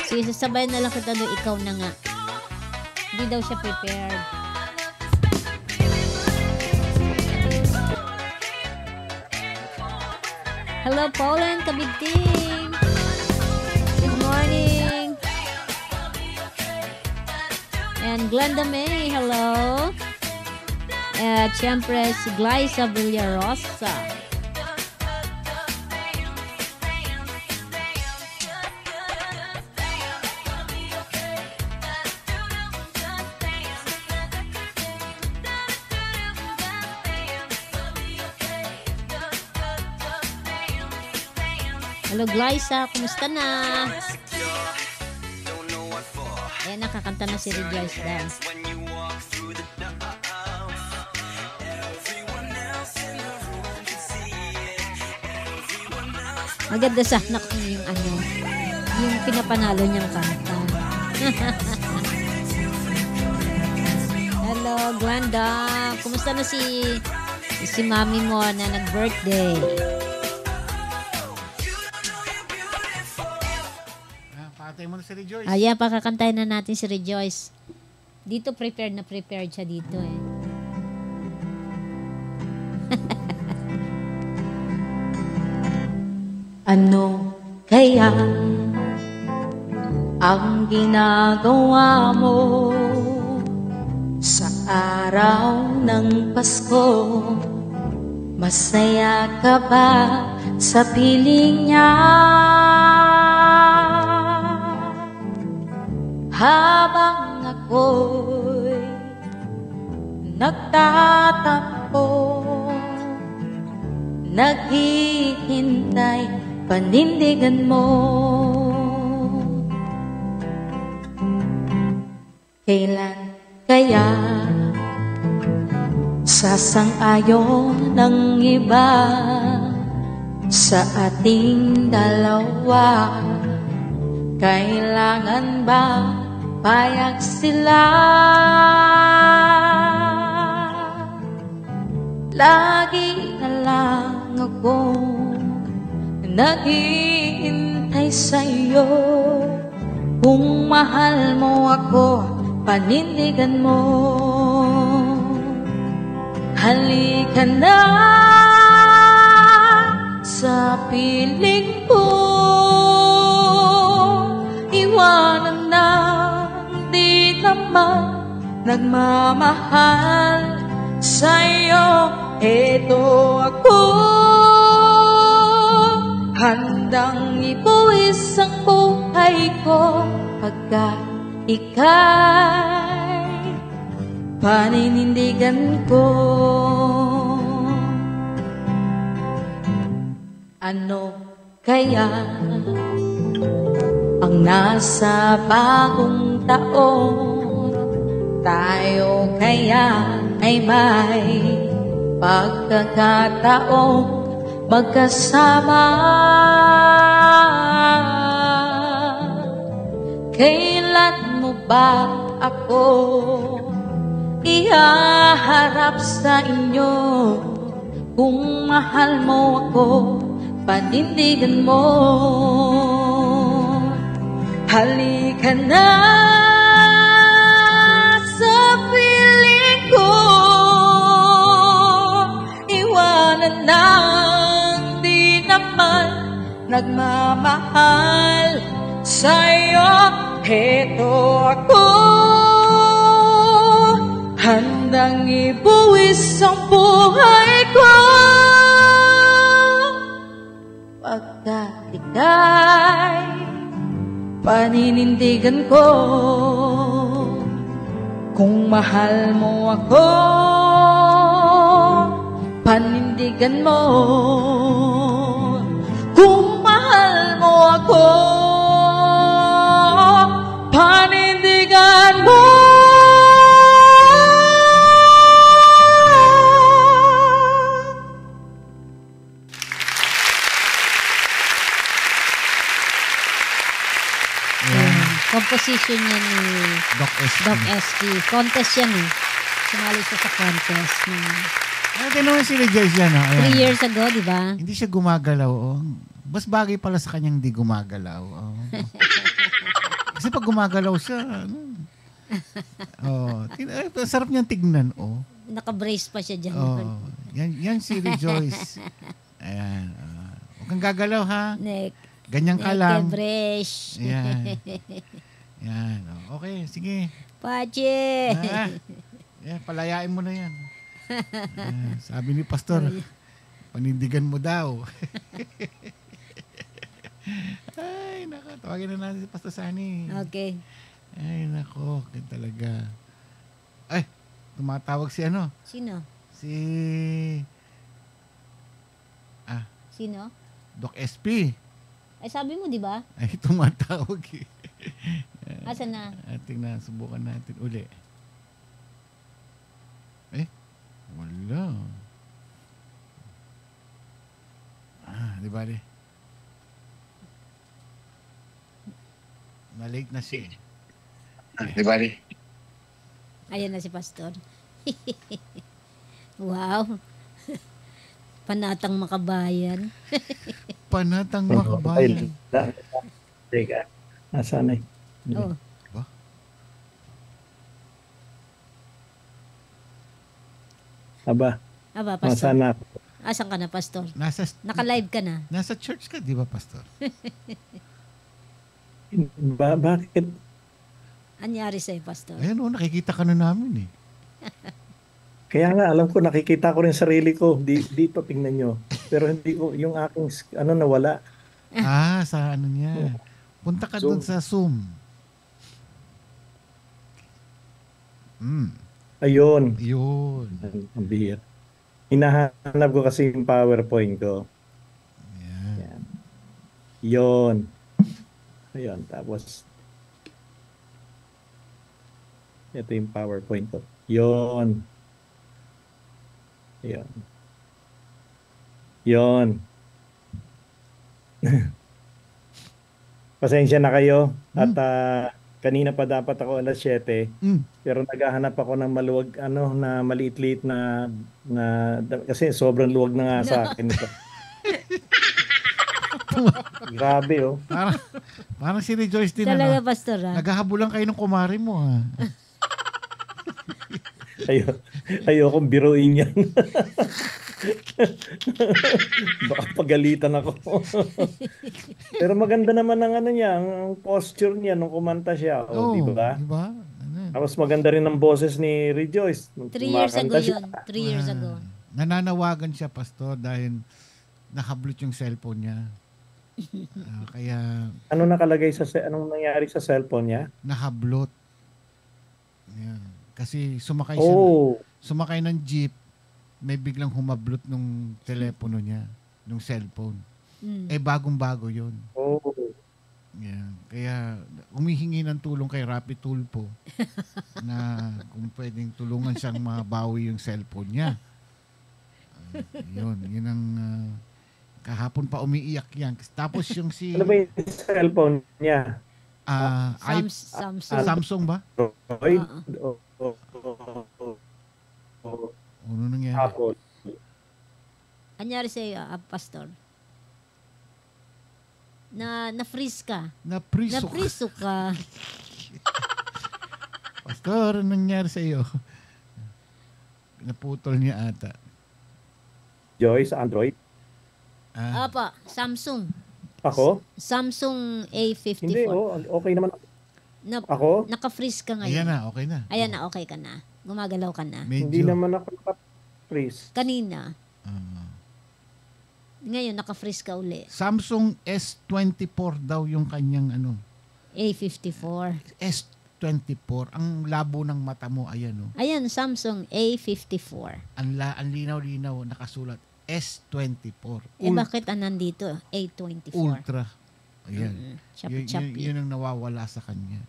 Sige, sasabayan na lang kita doon, ikaw na nga. Hindi daw siya prepared. Hello, Poland, kabigting. Good morning. And Glenda May, hello. At syempre, si Glyza Villarosa. Hello, Glyza. Kumusta na? Ayan, nakakanta na si Rejoice Dance. Maganda sa anak yung yung pinapanalo niyang kanta. Hello, Glenda. Kumusta na si mami mo na nag-birthday? Si Rejoice. Ayan, pakakantay na natin si Rejoice. Dito prepared siya dito eh. Ano kaya ang ginagawa mo sa araw ng Pasko? Masaya ka ba sa piling niya? Habang ako'y nagtatampo, naghihintay, panindigan mo. Kailan kaya sasang-ayon ng iba sa ating dalawa? Kailangan ba payag sila? Lagi na lang akong naghihintay sa'yo. Kung mahal mo ako, panindigan mo. Halika na sa piling ko, iwanan na di naman nagmamahal sa'yo. Eto ako, handang ibuwis ang buhay ko pagka ika'y paninindigan ko. Ano kaya ang nasa bagong taon? Tayo kaya ay may pagkakataong magkasama? Kailan mo ba ako ihaharap sa inyo? Kung mahal mo ako, panindigan mo. Halika na sa piling ko, iwanan na nang di naman nagmamahal sa'yo. Heto ako, handang ibuwis ang buhay ko. Pagkat ika'y paninindigan ko, kung mahal mo ako, panindigan mo. Kung mahal mo ako, panindigan mo. Composition yan ni Doc ST. Doc ST. Contest yan eh. Sumali siya sa contest. Gano'n si Rejoice yan. 3 years ago, di ba? Hindi siya gumagalaw. Oh. Mas bagay pala sa kanyang hindi gumagalaw. Oh. Kasi pag gumagalaw siya, sarap niyang tignan. Oh. Naka-brace pa siya dyan. Oh. Yan si Rejoice. Ayan. Huwag kang gagalaw, ha? Ganyan ka lang. Naka-brace. Yan. Yan. Okay, sige. Pache! Palayain mo na yan. Sabi ni Pastor, panindigan mo daw. Ay, nako. Tawagin na natin si Pastor Sunny. Okay. Ay, nako. Yan talaga. Ay, tumatawag si ano? Sino? Sino? Doc SP. Ay, sabi mo, di ba? Ay, tumatawag eh. Asan na? Tingnan, subukan natin uli. Wala. Di ba di? Na-late na siya. Di ba di? Ayan na si Pastor. Wow. Panatang makabayan. Panatang makabayan. Teka. Nasaan eh? Oh. Diba? Aba, Pastor. nasaan na ako? Asan ka na, Pastor? Naka-live ka na. Nasa church ka, di ba, Pastor? Bakit? Anyari sa'yo, Pastor? Ayan o, nakikita ka na namin eh. Kaya nga, alam ko, nakikita ko rin sarili ko. Di pa tingnan nyo. Pero hindi ko, yung aking, nawala. Sa ano niya. Punta ka doon sa Zoom. Ayun. Ayun. Ang bihir. Hinahanap ko kasi yung PowerPoint ko. Yan. Yun. Ayun. Tapos, ito yung PowerPoint ko. Yun. Ayun. Yun. Pasensya na kayo. At kanina pa dapat ako alas 7. Pero naghahanap ako ng maluwag, na maliit-liit na kasi sobrang luwag na nga sa akin ito. Grabe, oh. Parang si Rejoice din. Talaga, Pastor, ha? Naghahabulan kayo ng kumari mo, ha? Ayokong biruin yan. Baka pagalitan ako. Pero maganda naman ang niya, ang posture niya nung kumanta siya. Di ba? Diba? Tapos maganda rin ang boses ni Rejoice. 3 years ago yun. 3 years ago. Nananawagan siya, Pastor, dahil nakablot yung cellphone niya. Kaya... Anong nangyari sa cellphone niya? Nakablot. Yan. Kasi sumakay ng jeep, may biglang humablot nung telepono niya, nung cellphone. Bagong-bago yun. Yan. Kaya humihingi ng tulong kay Rapi Tulpo na kung pwedeng tulungan siyang mabawi yung cellphone niya. Yun ang kahapon pa umiiyak yan. Tapos yung si... Ano ba yung cellphone niya? Samsung ba? Ano nangyari? Apple. Anyari sa'yo, Pastor? Na-freeze ka. Na-freeze ka. Pastor, ano nangyari sa'yo? Naputol niya ata. Joyce, Android? Apa, Samsung. Ako? Samsung A54. Hindi, okay naman. Ako? Naka-freeze ka ngayon. Ayan na, okay na. Ayan na, okay ka na. Gumagalaw ka na. Hindi naman ako naka-freeze. Kanina. Ngayon, naka-freeze ka uli. Samsung S24 daw yung kanyang ano. A54. S24. Ang labo ng mata mo, ayan o. Ayan, Samsung A54. Ang linaw-linaw, nakasulat S24. Bakit nandito? A24. Ultra. Ayan. Chapi-chapi. Yun ang nawawala sa kanya.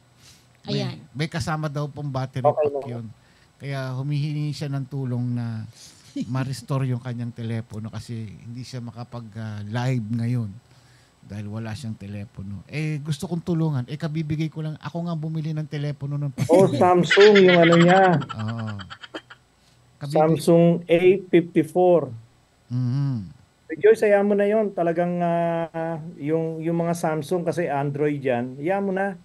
Ayan. May kasama daw pong battery pack yun. Kaya humihingi siya ng tulong na ma-restore yung kanyang telepono kasi hindi siya makapag-live ngayon dahil wala siyang telepono. Gusto kong tulungan. Kabibigay ko lang. Ako nga bumili ng telepono nun. Samsung yung ano niya. Oo. Samsung A54. Joyce, hayaan mo na yon. Talagang yung mga Samsung kasi Android yan. Hayaan mo na.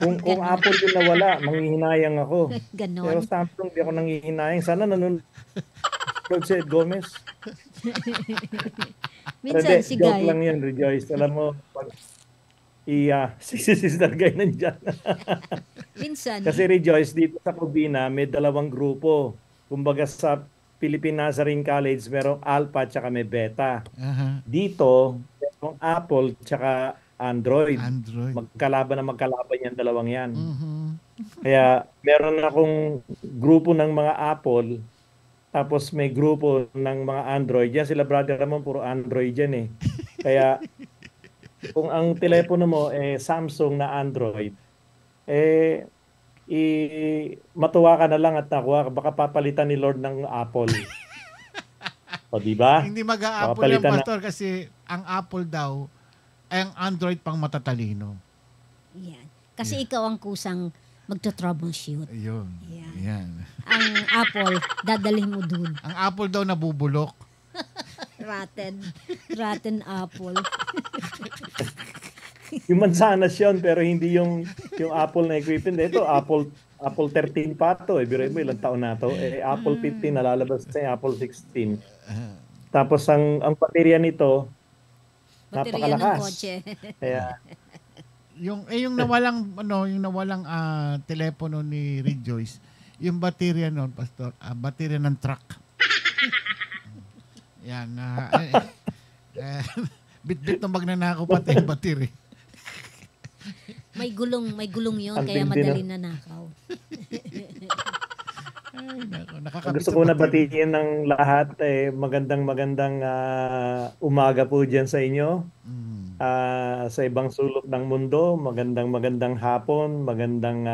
Kung Apple yung nawala, manghihinayang ako. Ganon. Pero Samsung, di ako nanghihinayang. Sana nanonood si Ed Gomez. Minsan si joke Guy. lang yan, Rejoice. Alam mo, si Sister Guy nandyan. Minsan. Kasi Rejoice, dito sa Cubina, may dalawang grupo. Kumbaga sa Philippine Nazarene College, merong Alpha at may Beta. Dito, merong Apple at Android. Magkalaban yan, dalawang yan. Kaya meron akong grupo ng mga Apple, tapos may grupo ng mga Android. Yan sila brother Ramon, puro Android yan eh. Kaya kung ang telepono mo Samsung na Android, matuwa ka na lang at nakuha ka. Baka papalitan ni Lord ng Apple. O diba? Hindi mag-a-Apple yan, Pastor, kasi ang Apple daw ay ang Android pang matatalino. Yan. Kasi ikaw ang kusang magto-troubleshoot. Ayun. Yan. Ang Apple, dadalhin mo dun. Ang Apple daw nabubulok. Rotten Apple. Yung mansanas yun, pero hindi yung Apple na equipment. Ito, Apple 13 pa ito. Biro mo, ilang taon na ito. Apple 15, nalalabas na Apple 16. Tapos ang baterya nito, baterya napakalakas. Ng kotse. Kaya, yung nawalang telepono ni Rejoice, yung baterya noon, Pastor, baterya ng truck. Yan. Bit-bit na magnanakaw pati yung baterya. May gulong yun, kaya madali nanakaw. gusto ko na batiin ng lahat. Magandang umaga po dyan sa inyo. Sa ibang sulok ng mundo, magandang hapon, magandang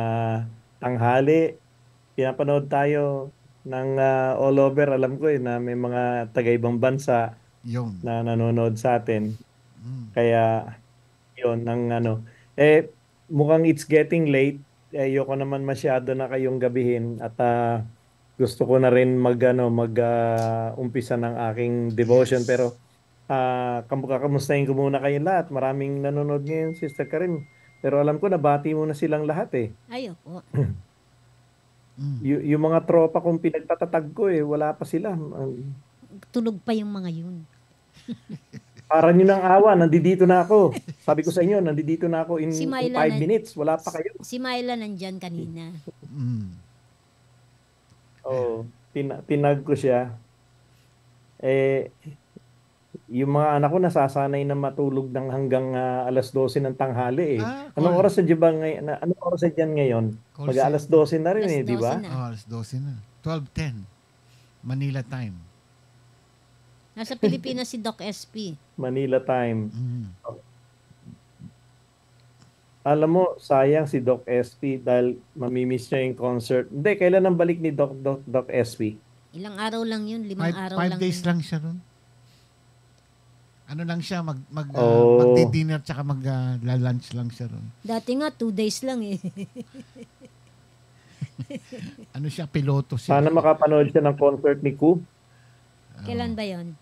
tanghali. Pinapanood tayo ng all over. Alam ko na may mga taga-ibang bansa na nanonood sa atin. Kaya yun, mukhang it's getting late. Ayoko naman masyado na kayong gabihin at gusto ko na rin umpisa ng aking devotion, pero kamustahin ko muna kayong lahat. Maraming nanonood ngayon, Sister Karim. Pero alam ko, nabati mo na silang lahat eh. Ayoko. Yung mga tropa kong pinagtatatag ko wala pa sila. Tulog pa yung mga yun. Para nyo ng awa, nandito na ako. Sabi ko sa inyo, nandito na ako in 5 minutes. Wala pa kayo. Si Myla nandyan kanina. Tinag ko siya. Yung mga anak ko nasasanay na matulog ng hanggang alas 12 ng tanghali Anong oras na dyan ngayon? Mag alas 12 na rin di ba? Alas 12 na. 12:10 Manila time. Nasa Pilipinas si Doc SP. Manila time. Alam mo, sayang si Doc SP dahil mamimiss niya yung concert. Hindi, kailan ang balik ni Doc SP? Ilang araw lang yun, 5 araw lang. 5 days lang siya ron. Ano lang siya, magdi-dinner tsaka mag-lunch lang siya ron. Dati nga, 2 days lang Ano siya, piloto siya. Sana makapanood siya ng concert ni Ku. Kailan ba yon?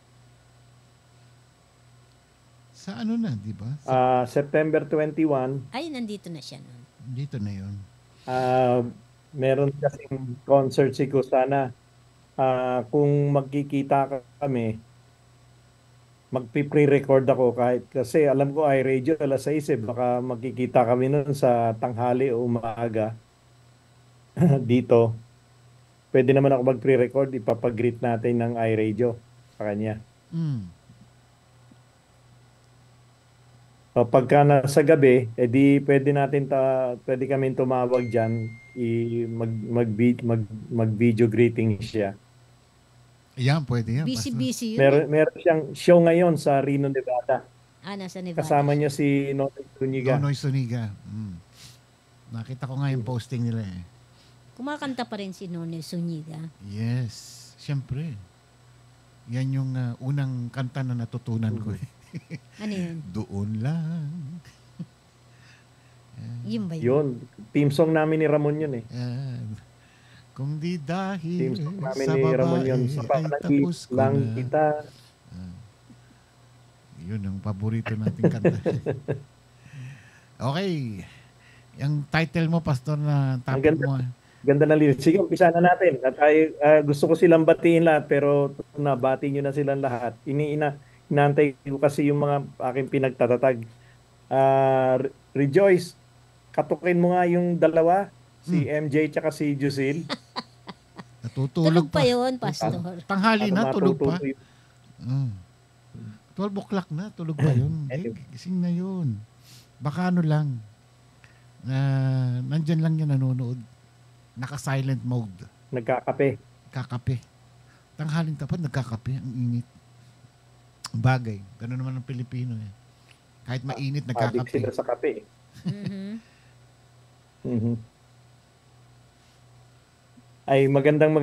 Sa ano na, di ba? September 21. Ay, nandito na siya nun. Dito na yun. Meron kasing concert si Ku. Sana kung magkikita kami, magpi-pre-record ako kahit kasi alam ko ay radio alas 6 baka magkikita kami noon sa tanghali o umaga dito. Pwede naman ako mag-pre-record, ipapag-greet natin ng iRadio sa kanya. Pagka nasa gabi, edi pwede kami tumawag diyan, mag-video greeting siya. Yan, pwede yan. Busy yun. Meron siyang show ngayon sa Reno, Nevada. Nasa Nevada. Kasama niya si Nonoy Zuniga. Nonoy Zuniga. Nakita ko nga yung posting nila eh. Kumakanta pa rin si Nonoy Zuniga. Yes, siyempre. Yan yung unang kanta na natutunan ko eh. Ano yun? Doon lang. Yun ba yun? Yun. Team song namin ni Ramon yun eh. Kung di dahil Team song namin sa ni Ramon yun. babae Sa ay panagip tapos ko lang na. kita. Yun ang paborito nating kanta. Okay. Yung title mo, Pastor, na topic mo. Ganda na lyrics. Sige, umpisa na natin. At gusto ko silang batiin lahat, pero nabati nyo na silang lahat. Inaantay ko kasi yung mga aking pinagtatatag. Rejoice, katukin mo nga yung dalawa, si MJ tsaka si Jusil. Natutulog pa yun, Pastor. Tanghali na, tulog pa. 12 o'clock na, tulog pa yun. Gising na yun. Baka ano lang, nandyan lang yan nanonood. Naka-silent mode. Nagkakape. Kakape. Tanghalin tapat, nagkakape. Ang init. Bagay. Ganun naman ang Pilipino eh. Kahit mainit, nagkakape. Adik sila sa kape. Ay magandang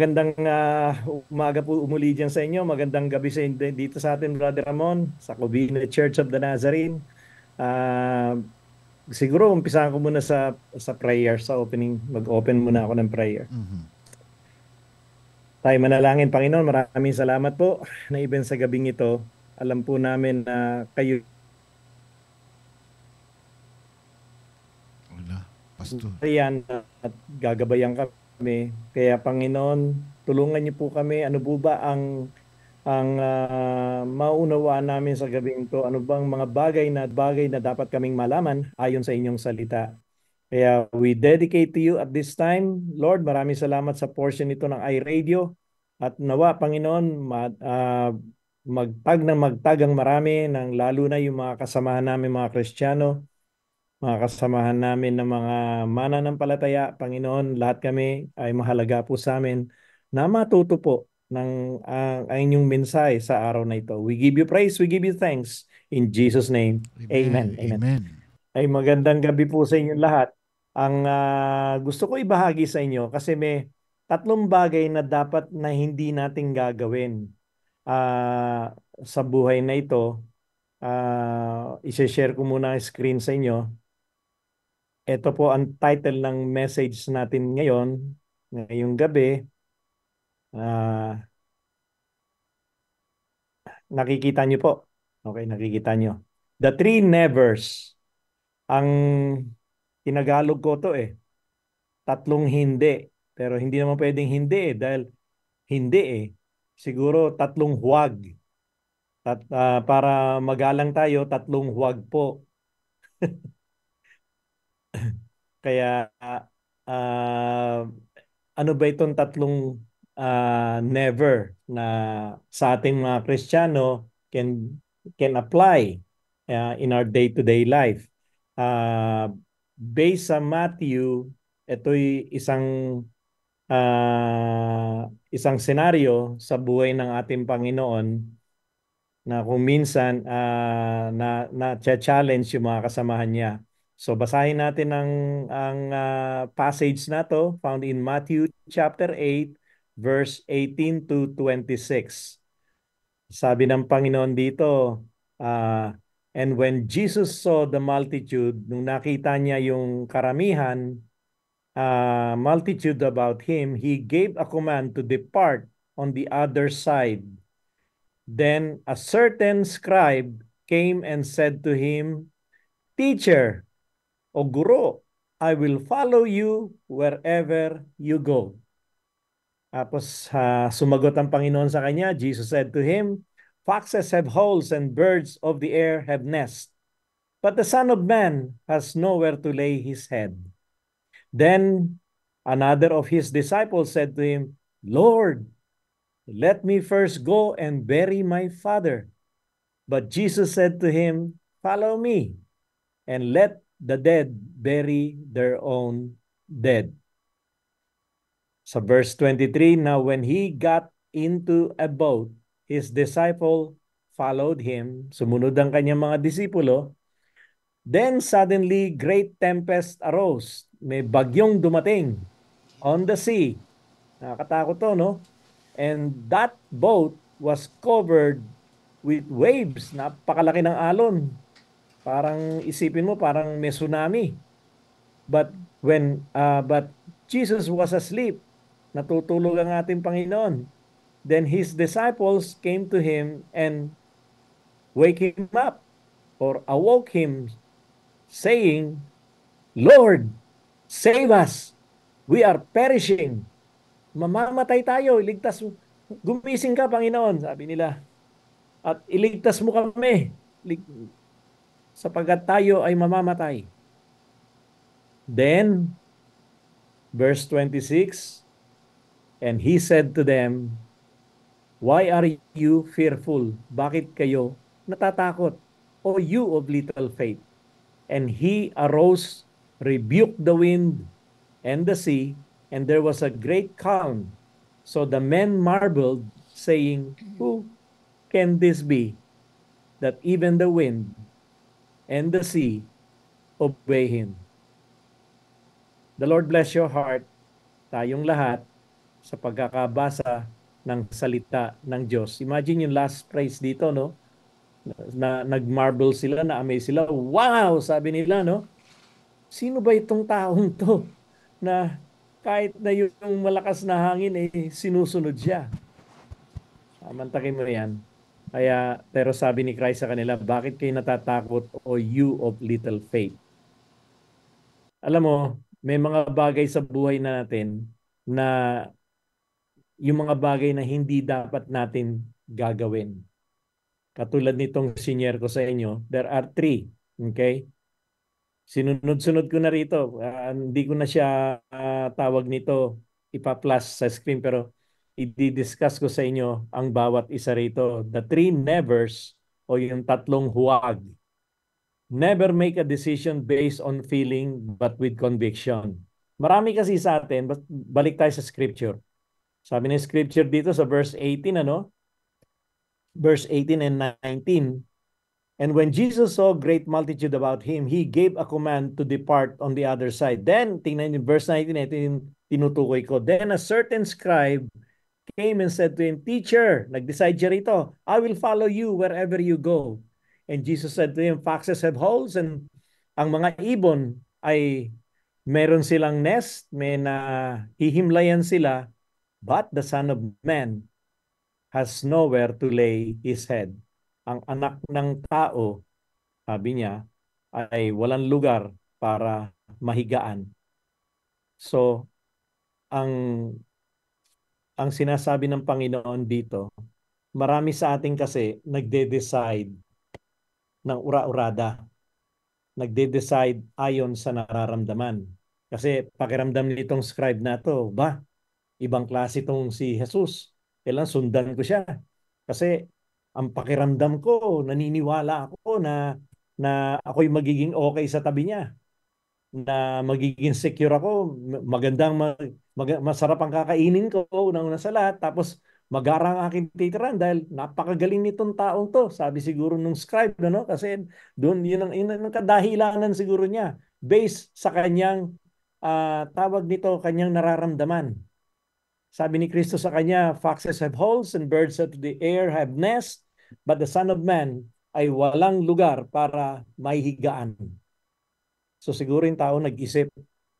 umaga po umuli dyan sa inyo. Magandang gabi sa dito sa atin, Brother Ramon, sa Covina Church of the Nazarene. Siguro umpisahan ko muna sa prayer, sa opening. Mag-open muna ako ng prayer. Tayo manalangin. Panginoon, maraming salamat po na even sa gabing ito. Alam po namin na kayo Pastor. Ayan, at gagabayan kami. Kaya Panginoon, tulungan niyo po kami. Ano po ba ang maunawaan namin sa gabing ito? Ano bang mga bagay na dapat kaming malaman ayon sa inyong salita? Kaya we dedicate to you at this time. Lord, maraming salamat sa portion nito ng iRadio. At nawa, Panginoon, magtag ang marami, lalo na yung mga kasamahan namin, mga Kristiyano, mga kasamahan namin ng mga mananampalataya. Panginoon, lahat kami ay mahalaga po sa amin na matuto po ng inyong mensahe sa araw na ito. We give you praise, we give you thanks. In Jesus' name, Amen. Amen. Ay magandang gabi po sa inyong lahat. Ang gusto ko ibahagi sa inyo kasi may 3 bagay na dapat na hindi natin gagawin sa buhay na ito. I-share ko muna ang screen sa inyo. Ito po ang title ng message natin ngayong gabi. Nakikita nyo po. Okay, nakikita nyo. The 3 nevers. Ang tinagalog ko to 3 hindi. Pero hindi naman pwedeng hindi dahil hindi Siguro 3 huwag. Para magalang tayo, 3 huwag po. Kaya ano ba itong 3 never na sa ating mga Kristiyano can apply in our day-to-day life? Based sa Matthew, ito'y isang senaryo sa buhay ng ating Panginoon na kung minsan na-challenge yung mga kasamahan niya. So basahin natin ang passage na to found in Matthew chapter 8 verse 18 to 26. Sabi ng Panginoon dito, and when Jesus saw the multitude, nung nakita niya yung karamihan, multitude about him, he gave a command to depart on the other side. Then a certain scribe came and said to him, Teacher, o Guro, I will follow you wherever you go. Tapos sumagot ang Panginoon sa kanya. Jesus said to him, foxes have holes and birds of the air have nests, but the Son of Man has nowhere to lay his head. Then another of his disciples said to him, Lord, let me first go and bury my father. But Jesus said to him, follow me, and let the dead bury their own dead. So verse 23, now when he got into a boat, his disciple followed him. Sumunod ang kanyang mga disipulo. Then suddenly great tempest arose. May bagyong dumating on the sea. Nakakatakot to, no? And that boat was covered with waves. Napakalaki ng alon. Parang isipin mo, parang may tsunami. But Jesus was asleep. Natutulog ang ating Panginoon. Then his disciples came to him and wake him up or awoke him, saying, Lord, save us. We are perishing. Mamamatay tayo. Iligtas mo. Gumising ka, Panginoon, sabi nila. At iligtas mo kami. Sapagkat tayo ay mamamatay. Then, verse 26, and he said to them, why are you fearful? Bakit kayo natatakot? O you of little faith? And he arose, rebuked the wind and the sea, and there was a great calm. So the men marveled, saying, who can this be, that even the wind and the sea obey him? The Lord bless your heart, tayong lahat, sa pagkakabasa ng salita ng Diyos. Imagine yung last phrase dito, no? Na nag-marvel sila, na-amaze sila. Wow! Sabi nila, no? Sino ba itong taong to na kahit na yung malakas na hangin, sinusunod siya? Mantakin mo yan. Pero sabi ni Christ sa kanila, bakit kayo natatakot, o you of little faith? Alam mo, may mga bagay sa buhay natin na yung mga bagay na hindi dapat natin gagawin. Katulad nitong senior ko sa inyo, there are 3. Okay? Sinunod-sunod ko na rito. Hindi ko na siya tawag nito ipa-plus sa screen, pero i-discuss ko sa inyo ang bawat isa rito. The 3 nevers, o yung 3 huwag. Never make a decision based on feeling but with conviction. Marami kasi sa atin, balik tayo sa scripture. Sabi ng scripture dito sa verse 18, verse 18 and 19. And when Jesus saw great multitude about him, he gave a command to depart on the other side. Then, tingnan niyo, verse 19, ito yung tinutukoy ko. Then a certain scribe came and said to him, Teacher, nag-decide siya rito, I will follow you wherever you go. And Jesus said to him, foxes have holes, and ang mga ibon ay meron silang nest, may hihimlayan sila, but the Son of Man has nowhere to lay his head. Ang anak ng tao, sabi niya, ay walang lugar para mahigaan. So, ang sinasabi ng Panginoon dito, marami sa atin kasi nagde-decide ng ura-urada. Nagde-decide ayon sa nararamdaman. Kasi pakiramdam nitong scribe na to, ibang klase itong si Jesus. Kailan sundan ko siya. Kasi ang pakiramdam ko, naniniwala ako na ako'y magiging okay sa tabi niya. Na magiging secure ako, masarap ang kakainin ko, unang-una sa lahat, tapos magarang aking titiran dahil napakagaling nitong taong to. Sabi siguro nung scribe, kasi doon yun ang kadahilanan siguro niya. Based sa kanyang, tawag nito, kanyang nararamdaman. Sabi ni Kristo sa kanya, foxes have holes and birds of the air have nests, but the Son of Man ay walang lugar para mahihigaan. So siguro yung tao nag-isip,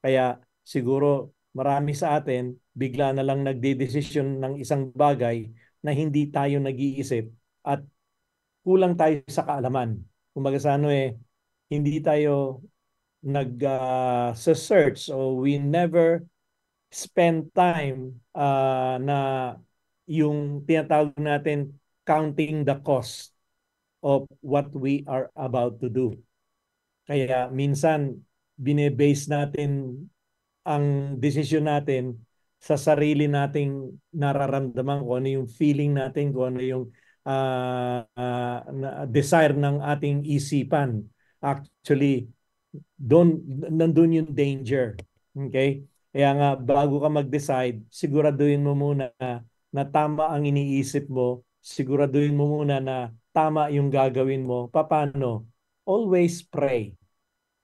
kaya siguro marami sa atin, bigla na lang nagdedesisyon ng isang bagay na hindi tayo nag-iisip at kulang tayo sa kaalaman. Kumbaga sa hindi tayo nag-search, so we never spend time na yung tinatawag natin counting the cost of what we are about to do. Kaya minsan, binebase natin ang desisyon natin sa sarili nating nararamdaman, kung ano yung feeling natin, kung ano yung desire ng ating isipan. Actually, nandun yung danger. Okay? Kaya nga, bago ka mag-decide, siguraduhin mo muna na tama ang iniisip mo, siguraduhin mo muna na tama yung gagawin mo. Paano? Always pray.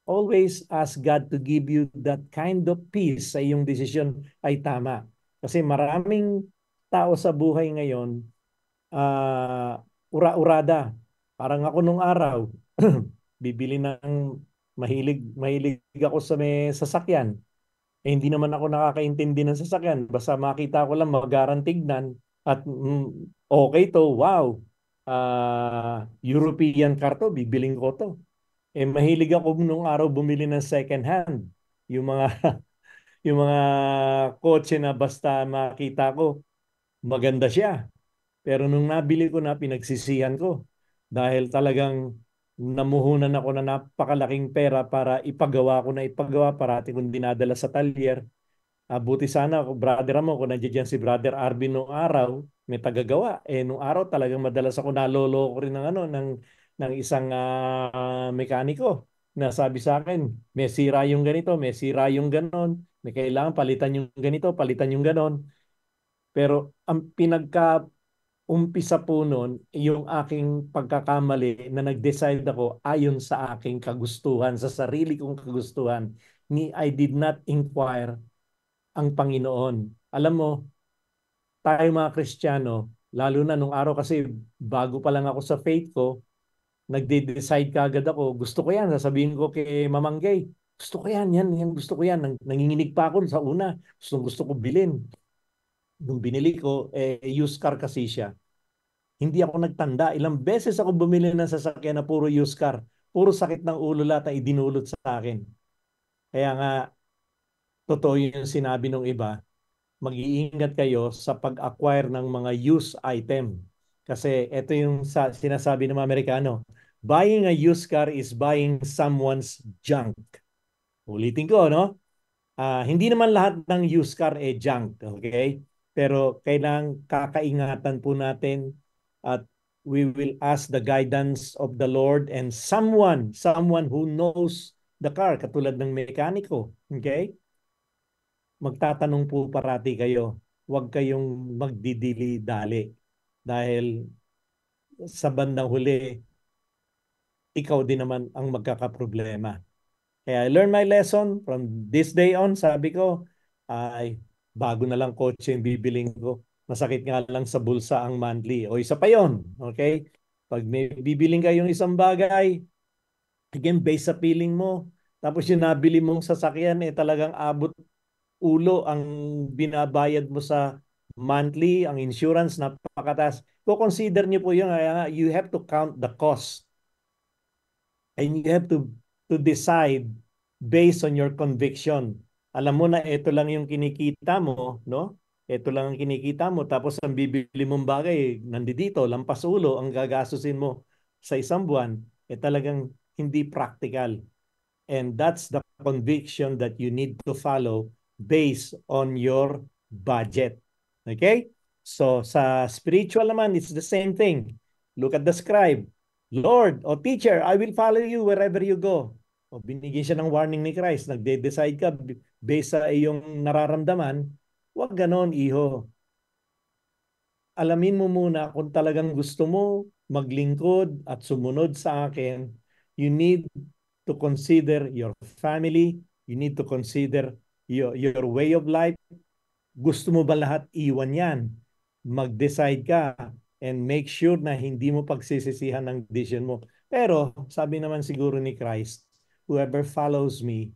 Always ask God to give you that kind of peace sa iyong desisyon ay tama. Kasi maraming tao sa buhay ngayon, ura-urada. Parang ako nung araw, bibili ng mahilig ako sa may sasakyan. Hindi naman ako nakakaintindi ng sasakyan. Basta makita ko lang magaran tignan at okay to, wow. European car to, bibiling ko to. Mahilig ako nung araw bumili ng second hand. Yung mga yung mga kotse na basta makita ko maganda siya. Pero nung nabili ko na, pinagsisihan ko dahil talagang namuhunan ako na napakalaking pera para ipagawa parati kong dinadala sa talyer. Buti sana brother mo, kung nandiyan si brother Arvin nung araw, may tagagawa. Nung araw talagang madalas ako naloloko rin ng isang mekaniko na sabi sa akin, may sira yung ganito, may sira yung ganon, may kailangan palitan yung ganito, palitan yung ganon. Pero ang umpisa po nun, yung aking pagkakamali na nag-decide ako ayon sa aking kagustuhan, sa sarili kong kagustuhan, I did not inquire ang Panginoon. Alam mo, tayo mga Kristiyano, lalo na nung araw kasi bago pa lang ako sa faith ko, nagde-decide kagad ako, gusto ko yan, sasabihin ko kay Mamang Gay, gusto ko yan, gusto ko yan. Nanginginig pa ako sa una, gusto ko bilhin. Nung binili ko, used car kasi siya. Hindi ako nagtanda. Ilang beses ako bumili ng sasakyan na puro used car. Puro sakit ng ulo lahat ang idinulot sa akin. Kaya nga, totoo yung sinabi ng iba, mag-iingat kayo sa pag-acquire ng mga used item. Kasi ito yung sinasabi ng mga Amerikano, buying a used car is buying someone's junk. Ulitin ko, no? Hindi naman lahat ng used car junk, okay? Pero kailangang kakaingatan po natin at we will ask the guidance of the Lord and someone who knows the car, katulad ng mekaniko, okay? Magtatanong po parati kayo. Huwag kayong magdidili-dali. Dahil sa bandang huli, ikaw din naman ang magkakaproblema. Kaya I learned my lesson from this day on. Sabi ko, ay bago na lang kotse yung bibiling ko. Masakit nga lang sa bulsa ang monthly. O isa pa yon, okay? Pag may bibiling kayong isang bagay, again, based sa feeling mo, tapos yung nabili mong sasakyan, talagang abot ulo ang binabayad mo sa monthly, ang insurance napakataas. Consider niyo po yun, you have to count the cost. And you have to decide based on your conviction. Alam mo na ito lang yung kinikita mo, no? Ito lang ang kinikita mo, tapos ang bibili mong bagay, nandito, lampas ulo, ang gagastusin mo sa isang buwan, talagang hindi practical. And that's the conviction that you need to follow based on your budget. Okay? So sa spiritual naman, it's the same thing. Look at the scribe. Lord o teacher, I will follow you wherever you go. O binigyan siya ng warning ni Christ. Nagde-decide ka based sa iyong nararamdaman. Huwag ganon, iho. Alamin mo muna kung talagang gusto mo maglingkod at sumunod sa akin. You need to consider your family. You need to consider your way of life. Gusto mo ba lahat iwan yan? Mag-decide ka and make sure na hindi mo pagsisisihan ng decision mo. Pero sabi naman siguro ni Christ, whoever follows me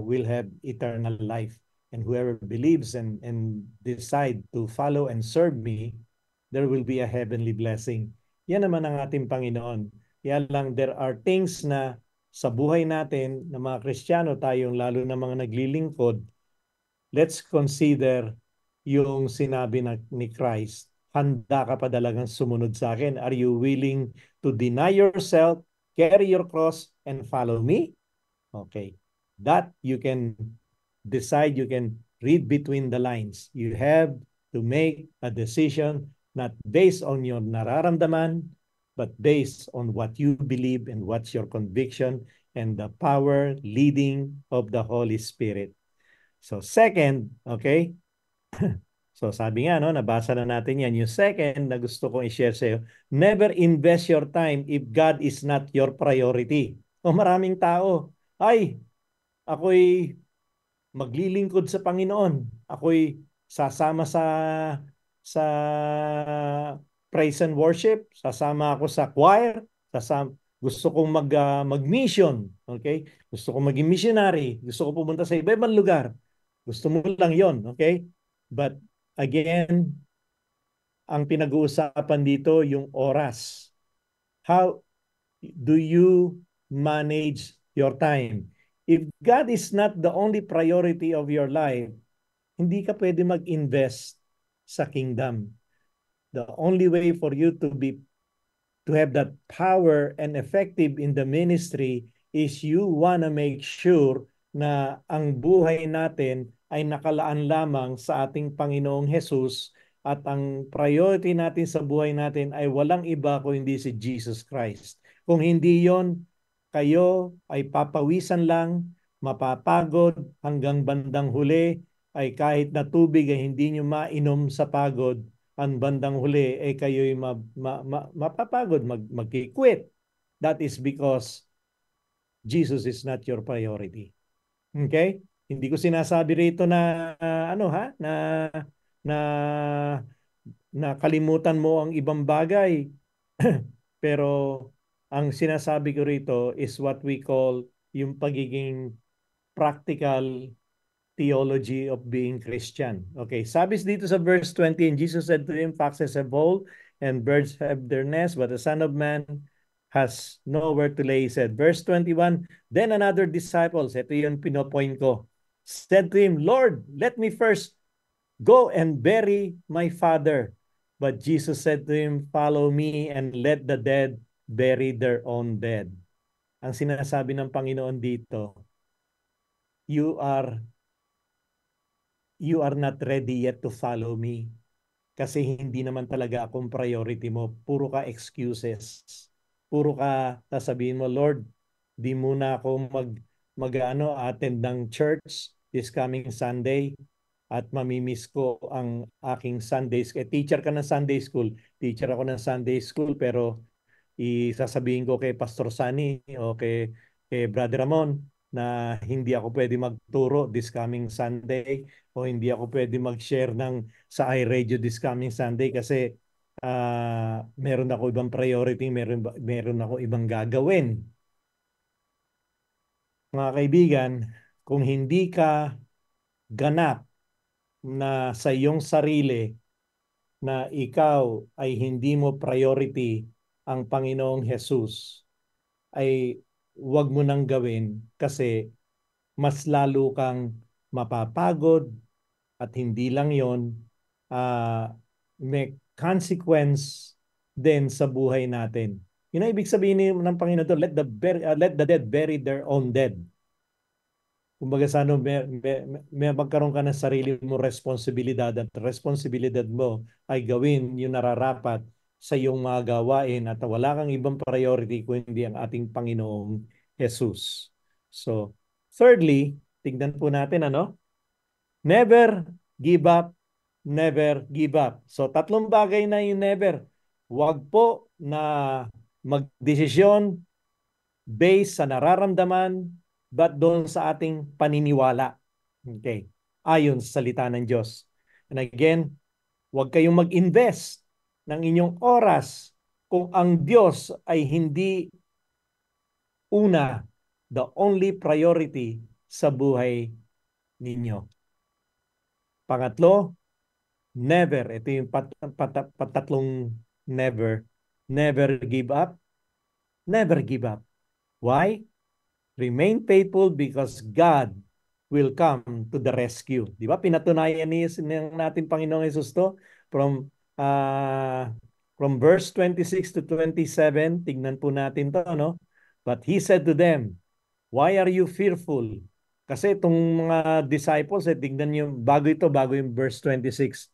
will have eternal life. And whoever believes and decide to follow and serve me, there will be a heavenly blessing. Yan naman ang ating Panginoon. Kaya lang there are things na sa buhay natin na mga Kristiyano tayong lalo na mga naglilingkod, let's consider yung sinabi ni Christ. handa ka pa talagang sumunod sa akin? Are you willing to deny yourself, carry your cross, and follow me? Okay. That you can decide, you can read between the lines. You have to make a decision not based on your nararamdaman, but based on what you believe and what's your conviction and the power leading of the Holy Spirit. So second, okay? So sabi nga, no, nabasa na natin yan. Yung second na gusto kong i-share sa'yo, never invest your time if God is not your priority. O maraming tao, ay, ako'y maglilingkod sa Panginoon. Ako'y sasama sa praise and worship, sasama ako sa choir, gusto kong mag-mission, okay? Gusto kong maging missionary, gusto ko pumunta sa iba-ibang lugar. Gusto mo lang 'yon, okay? But again, ang pinag-uusapan dito yung oras. How do you manage your time? If God is not the only priority of your life, hindi ka pwede mag-invest sa kingdom. The only way for you to have that power and effective in the ministry is you wanna make sure na ang buhay natin ay nakalaan lamang sa ating Panginoong Jesus at ang priority natin sa buhay natin ay walang iba kung hindi si Jesus Christ. Kung hindi yon, kayo ay papawisan lang, mapapagod hanggang bandang huli ay kahit na tubig ay hindi nyo mainom sa pagod, ang bandang huli ay kayo'y mapapagod, magkikwit. That is because Jesus is not your priority. Okay? Hindi ko sinasabi rito na na kalimutan mo ang ibang bagay. Pero ang sinasabi ko rito is what we call yung pagiging practical theology of being Christian. Okay, sabi dito sa verse 20, and Jesus said to him, foxes have hole and birds have their nest, but the Son of Man has nowhere to lay his head. Verse 21, then another disciple, ito yung pinopoint ko, said to him, Lord, let me first go and bury my father. But Jesus said to him, follow me and let the dead bury their own dead. Ang sinasabi ng Panginoon dito, you are not ready yet to follow me. Kasi hindi naman talaga akong priority mo. Puro ka excuses. Puro ka sasabihin mo, Lord, di muna ako attend ng church this coming Sunday at mamimiss ko ang aking Sunday school. Teacher ka ng Sunday school. Teacher ako ng Sunday school pero isasabihin ko kay Pastor Sunny o kay Brother Ramon na hindi ako pwede magturo this coming Sunday o hindi ako pwede mag-share sa iRadio this coming Sunday kasi meron ako ibang priority, meron ako ibang gagawin. Mga kaibigan, kung hindi ka ganap na sa iyong sarili na ikaw ay hindi mo priority ang Panginoong Jesus, ay huwag mo nang gawin kasi mas lalo kang mapapagod at hindi lang yon, may consequence din sa buhay natin. Yun ang ibig sabihin ng Panginoon doon, let the dead bury their own dead. Kumbaga sa may magkaroon ka ng sarili mo responsibilidad at responsibilidad mo ay gawin yung nararapat sa iyong mga gawain at wala kang ibang priority kundi ang ating Panginoong Jesus. So, thirdly, tignan po natin never give up, never give up. So, tatlong bagay na yung never. Huwag po na magdesisyon based sa nararamdaman but doon sa ating paniniwala. Okay. Ayon sa salita ng Diyos. And again, huwag kayong mag-invest ng inyong oras kung ang Diyos ay hindi una, the only priority sa buhay ninyo. Pangatlo, never. Ito yung patatlong never. Never give up. Never give up. Why? Remain faithful because God will come to the rescue. Di ba? Pinatunayan natin Panginoong Jesus to from from verse 26 to 27, tignan po natin to, no? But he said to them, why are you fearful? Kasi itong mga disciples, tignan nyo, bago yung verse 26.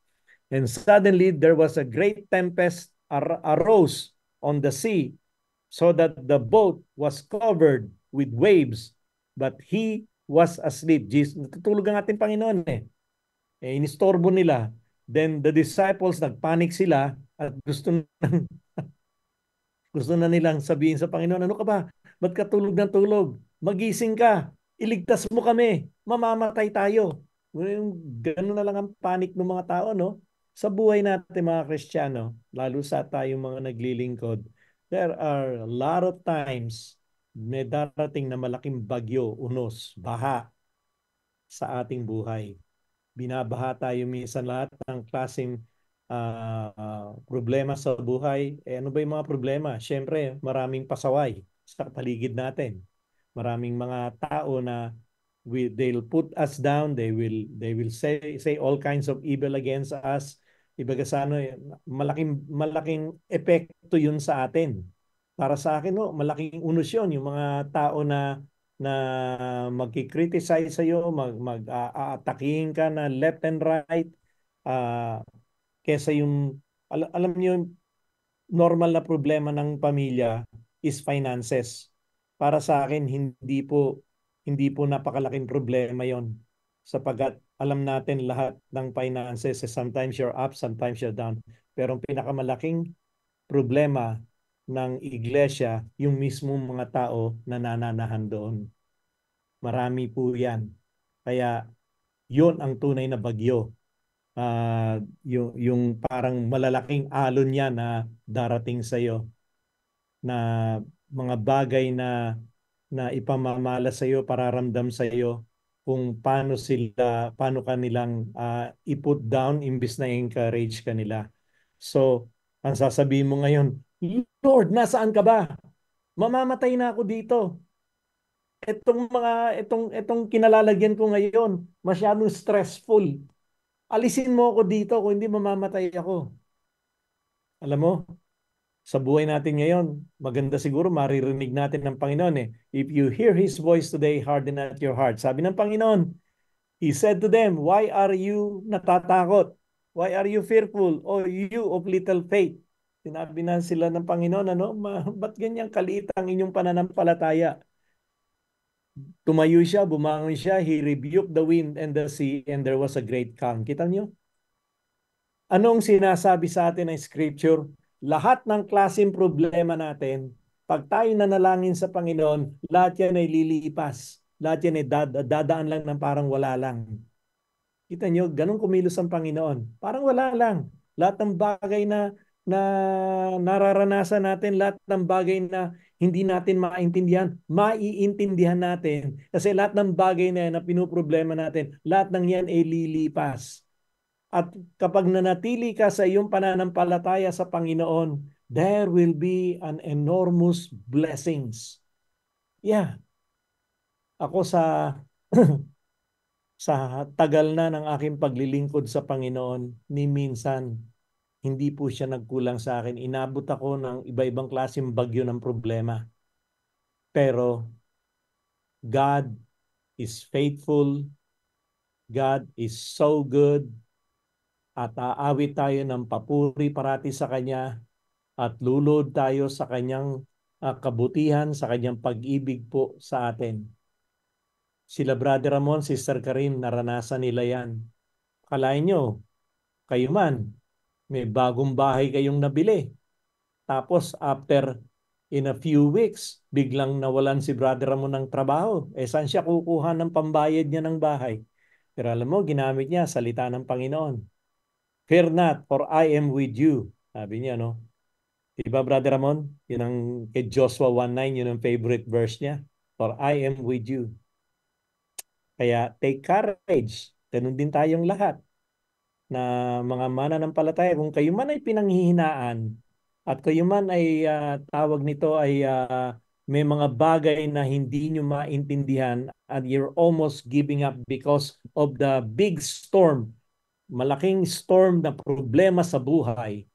And suddenly there was a great tempest arose on the sea, so that the boat was covered with waves, but he was asleep. Jesus, natutulog ang ating Panginoon eh. Inistorbo nila. Then the disciples, nagpanic sila at gusto na nilang sabihin sa Panginoon, ano ka ba? Ba't ka tulog ng tulog? Magising ka. Iligtas mo kami. Mamamatay tayo. Ganun na lang ang panic ng mga tao, no? Sa buhay natin mga Kristiyano, lalo sa tayong mga naglilingkod, there are a lot of times may darating na malaking bagyo, unos, baha sa ating buhay. Binabaha tayo minsan lahat ng klaseng problema sa buhay. Ano ba yung mga problema? Siyempre, maraming pasaway sa paligid natin. Maraming mga tao na they'll put us down, they will say all kinds of evil against us. Ibaga sa ano, malaking epekto yun sa atin. Para sa akin, no, malaking unos yun. Yung mga tao na magki-criticize sa'yo, mag-aatakihin ka na left and right, kesa yung, alam niyo, yung normal na problema ng pamilya is finances. Para sa akin, hindi po napakalaking problema yon, sapagkat alam natin lahat ng finances, sometimes you're up, sometimes you're down. Pero ang pinakamalaking problema ng iglesia, yung mismo mga tao na nananahan doon. Marami po yan. Kaya yun ang tunay na bagyo. Yung parang malalaking alon niya na darating sa iyo, na mga bagay na ipamamala sa iyo, pararamdam sa iyo kung paano kanilang i-put down imbis na encourage kanila. So, ang sasabihin mo ngayon, Lord, nasaan ka ba? Mamamatay na ako dito. Itong kinalalagyan ko ngayon, masyadong stressful. Alisin mo ako dito kung hindi mamamatay ako. Alam mo, sa buhay natin ngayon, maganda siguro maririnig natin ng Panginoon eh. If you hear His voice today, harden not your heart. Sabi ng Panginoon, He said to them, why are you natatakot? Why are you fearful? O you of little faith? Sinabi na sila ng Panginoon, ano? Ba't ganyang kaliit ang inyong pananampalataya? Tumayo siya, bumangon siya, He rebuked the wind and the sea, and there was a great calm. Kita niyo? Anong sinasabi sa atin ng Scripture? Lahat ng klaseng problema natin, pag tayo nanalangin sa Panginoon, lahat yan ay lilipas. Lahat yan ay dadaan lang ng parang wala lang. Kita niyo, ganun kumilos ang Panginoon. Parang wala lang. Lahat ng bagay na nararanasan natin, lahat ng bagay na hindi natin maintindihan, maiintindihan natin. Kasi lahat ng bagay na pinuproblema natin, lahat ng yan ay lilipas. At kapag nanatili ka sa iyong pananampalataya sa Panginoon, there will be an enormous blessings. Yeah. Ako sa tagal na ng aking paglilingkod sa Panginoon, ni minsan, hindi po siya nagkulang sa akin. Inabot ako ng iba-ibang klaseng bagyo ng problema. Pero God is faithful. God is so good. At aawit tayo ng papuri parati sa Kanya at lulod tayo sa Kanyang kabutihan, sa Kanyang pag-ibig po sa atin. Sila Brother Ramon, Sister Karin, naranasan nila yan. Kalain nyo, kayo man, may bagong bahay kayong nabili. Tapos after in a few weeks, biglang nawalan si Brother Ramon ng trabaho. Saan siya kukuha ng pambayad niya ng bahay? Pero alam mo, ginamit niya salita ng Panginoon. Fear not, for I am with you. Sabi niya, no? Diba, Brother Ramon? Yun ang kay Joshua 1:9, yun ang favorite verse niya. For I am with you. Kaya take courage. Ganun din tayong lahat na mga mananampalataya. Kung kayo man ay pinanghihinaan at kayo man ay tawag nito ay may mga bagay na hindi nyo maintindihan and you're almost giving up because of the big storm malaking storm na problema sa buhay,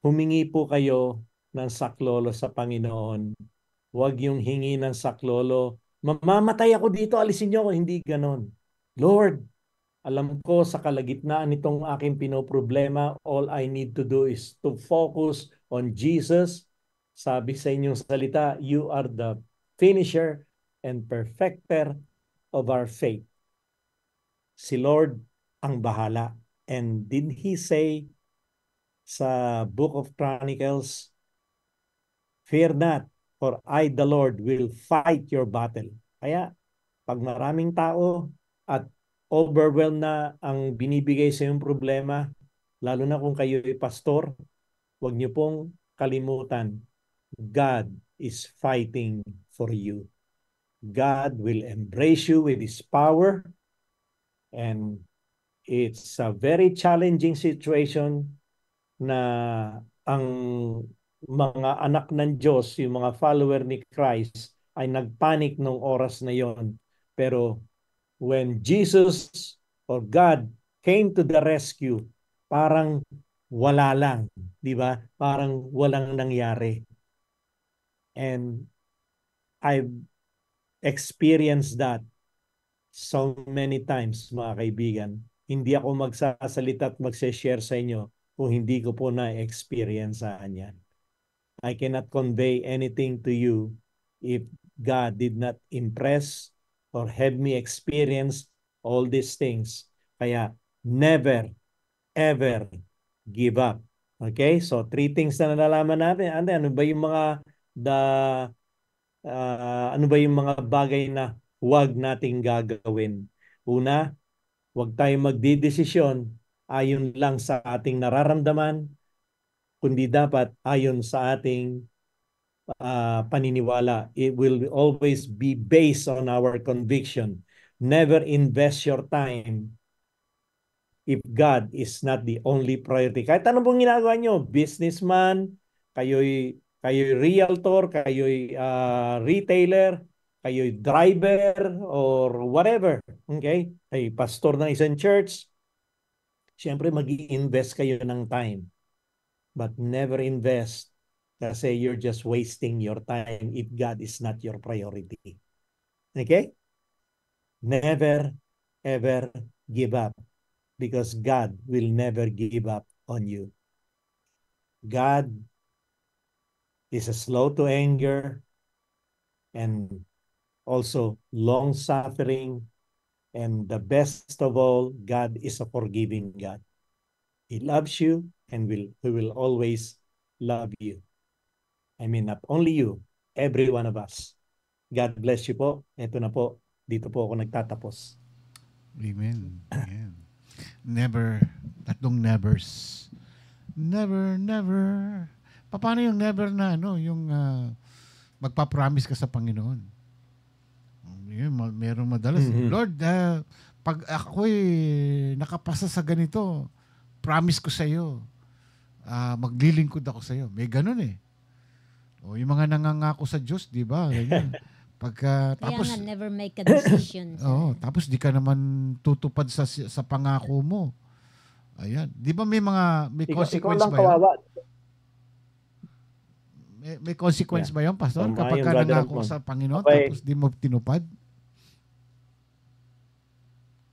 humingi po kayo ng saklolo sa Panginoon. Huwag yung hingi ng saklolo, mamamatay ako dito, alisin niyo ako. Hindi ganon. Lord, alam ko sa kalagitnaan nitong aking pinoproblema, all I need to do is to focus on Jesus. Sabi sa inyong salita, you are the finisher and perfecter of our faith. Si Lord ang bahala. And did He say sa Book of Chronicles, fear not, for I, the Lord, will fight your battle. Kaya, pag maraming tao at overwhelmed na ang binibigay sa iyong problema, lalo na kung kayo ay pastor, huwag niyo pong kalimutan, God is fighting for you. God will embrace you with His power, and it's a very challenging situation na ang mga anak ng Diyos, yung mga follower ni Christ, ay nagpanik nung oras na yon. Pero when Jesus or God came to the rescue, parang wala lang, di ba? Parang walang nangyari. And I've experienced that so many times, mga kaibigan. Hindi ako magsasalita at magse-share sa inyo kung hindi ko po na-experiencean yan. I cannot convey anything to you if God did not impress or have me experience all these things. Kaya never, ever give up. Okay? So 3 things na nalalaman natin. Ano ba yung mga ano ba yung mga bagay na huwag nating gagawin? Una, huwag tayong magdidesisyon ayon lang sa ating nararamdaman, kundi dapat ayon sa ating paniniwala. It will always be based on our conviction. Never invest your time if God is not the only priority. Kahit ano pong ginagawa nyo, businessman, kayo'y realtor, kayo'y retailer, kayo'y driver, or whatever. Okay? Ay pastor ng isang church, siyempre mag-i-invest kayo ng time. But never invest kasi you're just wasting your time if God is not your priority. Okay? Never, ever give up because God will never give up on you. God is slow to anger and also long-suffering, and the best of all, God is a forgiving God. He loves you and He will always love you. I mean, not only you, every one of us. God bless you po. Ito na po. Dito po ako nagtatapos. Amen. Amen. Never. Tatlong nevers. Never, never. Paano yung never na, yung magpapromise ka sa Panginoon? Yun, merong madalas. Lord, pag ako'y nakapasa sa ganito, promise ko sa iyo, maglilingkod ako sa iyo. May ganun eh. O yung mga nangangako sa Diyos, di ba? Ganyan. Tapos nga, never make a decision. Tapos di ka naman tutupad sa pangako mo. Ayan. Di ba may consequence ba yun? May consequence ba yun, Pastor? Kapag ka nangako sa Panginoon, tapos di mo tinupad?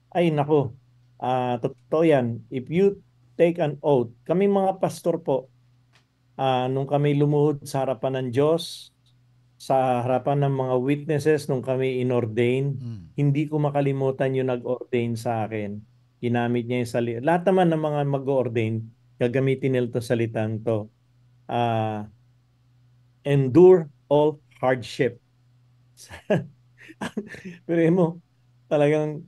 Ay, nako. Totoo yan. If you take an oath, kami mga pastor po, nung kami lumuhod sa harapan ng Diyos, sa harapan ng mga witnesses nung kami inordain, hindi ko makalimutan yung nag-ordain sa akin. Ginamit niya yung salita. Lahat naman ng mga mag-ordain, gagamitin nila ito salitang to. Endure all hardship. Pero mo, talagang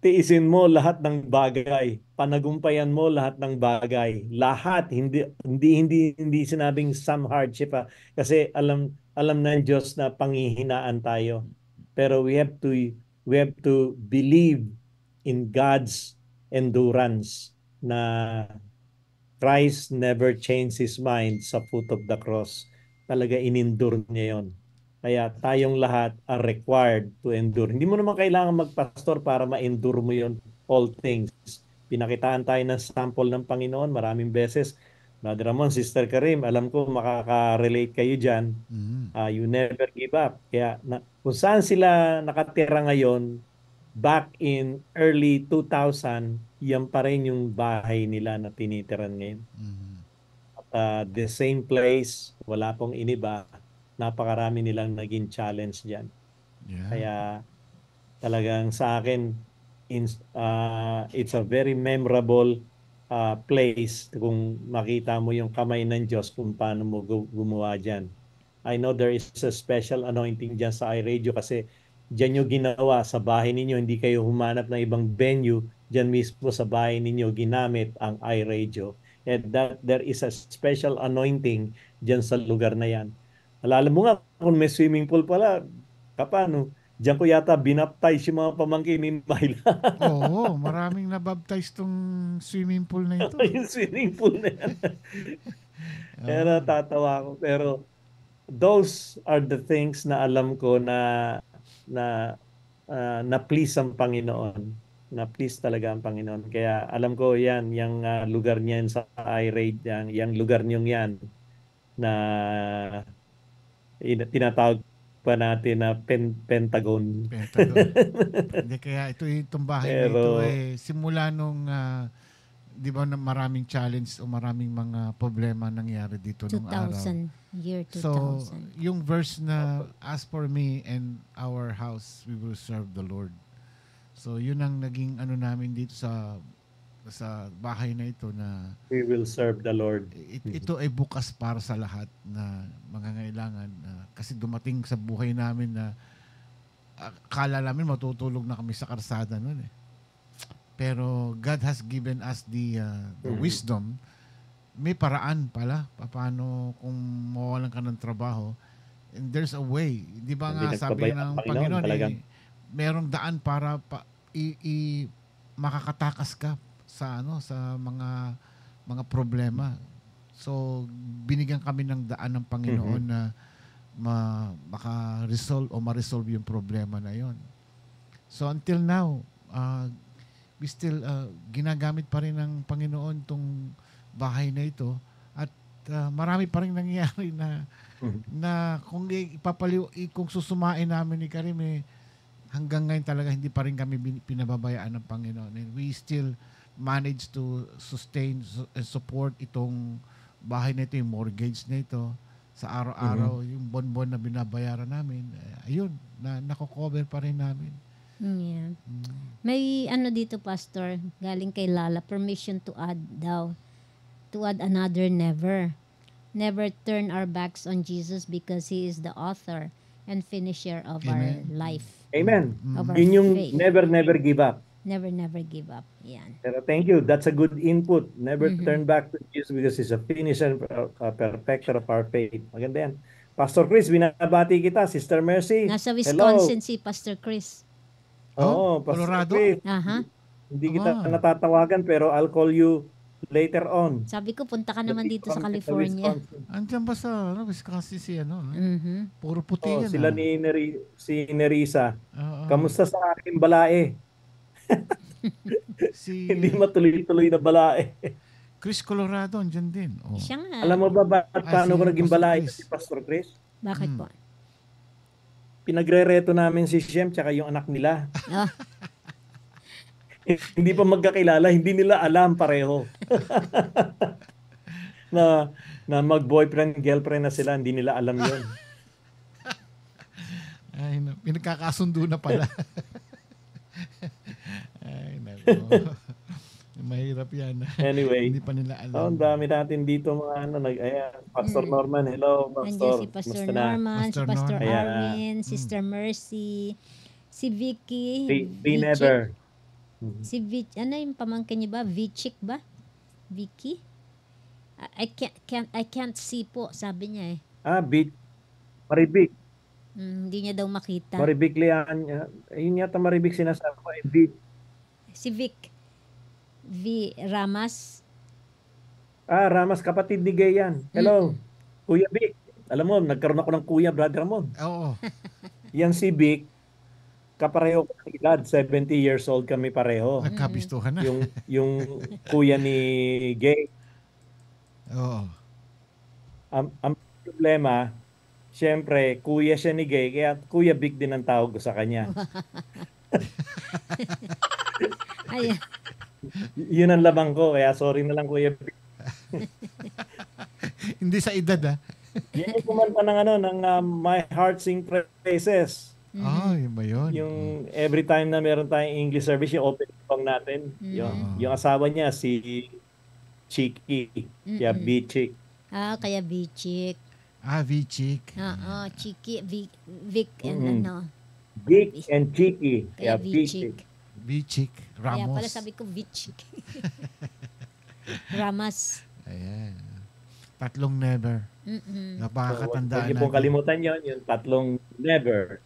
tiisin mo lahat ng bagay, panagumpayan mo lahat ng bagay. Lahat, hindi sinabing some hardship kasi alam ng Diyos na panghihinaan tayo. Pero we have to believe in God's endurance na Christ never changed His mind sa foot of the cross. Talaga in-endure niya yon. Kaya tayong lahat are required to endure. Hindi mo naman kailangan magpastor para ma-endure mo yon all things. Pinakitaan tayo ng sample ng Panginoon maraming beses. Brother Ramon, Sister Karim, alam ko makaka-relate kayo dyan. You never give up. Kaya kung saan sila nakatira ngayon, back in early 2000, yan pa rin yung bahay nila na tinitiran ngayon. At the same place, wala pong iniba, napakarami nilang naging challenge dyan. Kaya talagang sa akin, it's a very memorable place kung makita mo yung kamay ng Diyos kung paano mo gumawa dyan. I know there is a special anointing dyan sa iRadio kasi dyan yung ginawa sa bahay ninyo. Hindi kayo humanap ng ibang venue. Dyan mismo sa bahay ninyo ginamit ang iRadio. And that there is a special anointing dyan sa lugar na yan. Alam mo nga, kung may swimming pool pala, kapano? Diyan ko yata binaptize yung mga pamangkin ni Myla. Oo, maraming nabaptize tong swimming pool na ito. Yung swimming pool na yan. Kaya natatawa ko. Pero those are the things na alam ko na please ang Panginoon. Na please talaga ang Panginoon. Kaya alam ko yan, yung lugar niyan sa iRadio, yung lugar niyong yan na tinatawag pa natin na Pentagon. Hindi, kaya itong bahay na ito simula nung di ba na maraming challenge o maraming mga problema nangyari dito nung araw. Year 2000. So, yung verse na as for me and our house, we will serve the Lord. So, yun ang naging namin dito sa bahay na ito na we will serve the Lord. Ito ay bukas para sa lahat na mangangailangan. Kasi dumating sa buhay namin na akala namin matutulog na kami sa karsada noon eh. Pero God has given us the wisdom. May paraan pala paano kung mawalan ka ng trabaho. And there's a way. Di ba nga sabi ng Panginoon merong daan para makakatakas ka sa mga problema. So binigyan kami ng daan ng Panginoon na maka-resolve o ma-resolve yung problema na yon. So until now, we still ginagamit pa rin ng Panginoon tong bahay na ito at marami pa rin nangyayari na kung susumain namin ni Karim hanggang ngayon talaga hindi pa rin kami pinababayaan ng Panginoon. And we still manage to sustain and support itong bahay na ito, yung mortgage na ito sa araw-araw, yung bon-bon na binabayaran namin, ayun, nako-cover pa rin namin. Yeah. May dito, Pastor, galing kay Lala, permission to add another never. Never turn our backs on Jesus because He is the author and finisher of our life. Amen. Yun yung faith. Never give up. Never give up. Yan. Pero thank you. That's a good input. Never turn back to Jesus because He's a finisher and perfecter of our faith. Maganda yan. Pastor Chris, binabati kita. Sister Mercy. Nasa Wisconsin si Pastor Chris. Pastor Colorado? Chris. Hindi kita natatawagan pero I'll call you later on. Sabi ko, punta ka naman dito sa California. Andiyan ba sa Wisconsin si puro puti yan. Sila si Nerissa. Kamusta sa aking balae? Hindi matuloy-tuloy na balae. Chris Colorado, andyan din. Siya nga. Alam mo ba paano ko naging balae si Pastor Chris? Bakit po? Pinagre-reto namin si Shem tsaka yung anak nila. Hindi pa magkakilala, hindi nila alam pareho. na mag-boyfriend, girlfriend na sila, hindi nila alam yun. Ay, pinagkakasundo na pala. Ay, nako. Mahirap yan. Anyway, hindi pa nila alam. Ang dami natin dito mga Pastor Norman, hello, Pastor. Nandiyan si Pastor Norman, si Pastor Arwin, Sister Mercy, si Vicky. Never. Si Vic, yung pamangkin niya ba? Vichik ba? Vicky? I can't see po, sabi niya Maribik. Hindi niya daw makita. Maribik Lian. Yun yata Maribik sinasabi ko. Si Vic. V. Ramas. Ramas, kapatid ni Gay yan. Hello. Kuya Vic. Alam mo, nagkaroon ako ng kuya, Brother Ramon. Oo. Yan si Vic. kapareho ko ng edad, 70 years old kami pareho. Nagkabistuhan na. Yung kuya ni Gay. Oo. Ang problema, siyempre, kuya siya ni Gay, kaya Kuya Vic din ang tawag ko sa kanya. Ayan. Yun ang labang ko, kaya sorry na lang Kuya Vic. Hindi sa edad, ah. Yan yung kumanta ng My Heart Sing Praises. Yun ba yun? Yung every time na meron tayong English service, yung open song natin, yung asawa niya, si Chiki, kaya B-Chick. Kaya Vichik. Vichik. Oo, Chiki, Vic, and ano. Vic and Chiki, kaya Vichik. Vichik, Ramos. Kaya pala sabi ko Vichik. Ramas. Ayan. Tatlong never. Napakatandaan Huwag niyo pong kalimutan yun, yung tatlong never.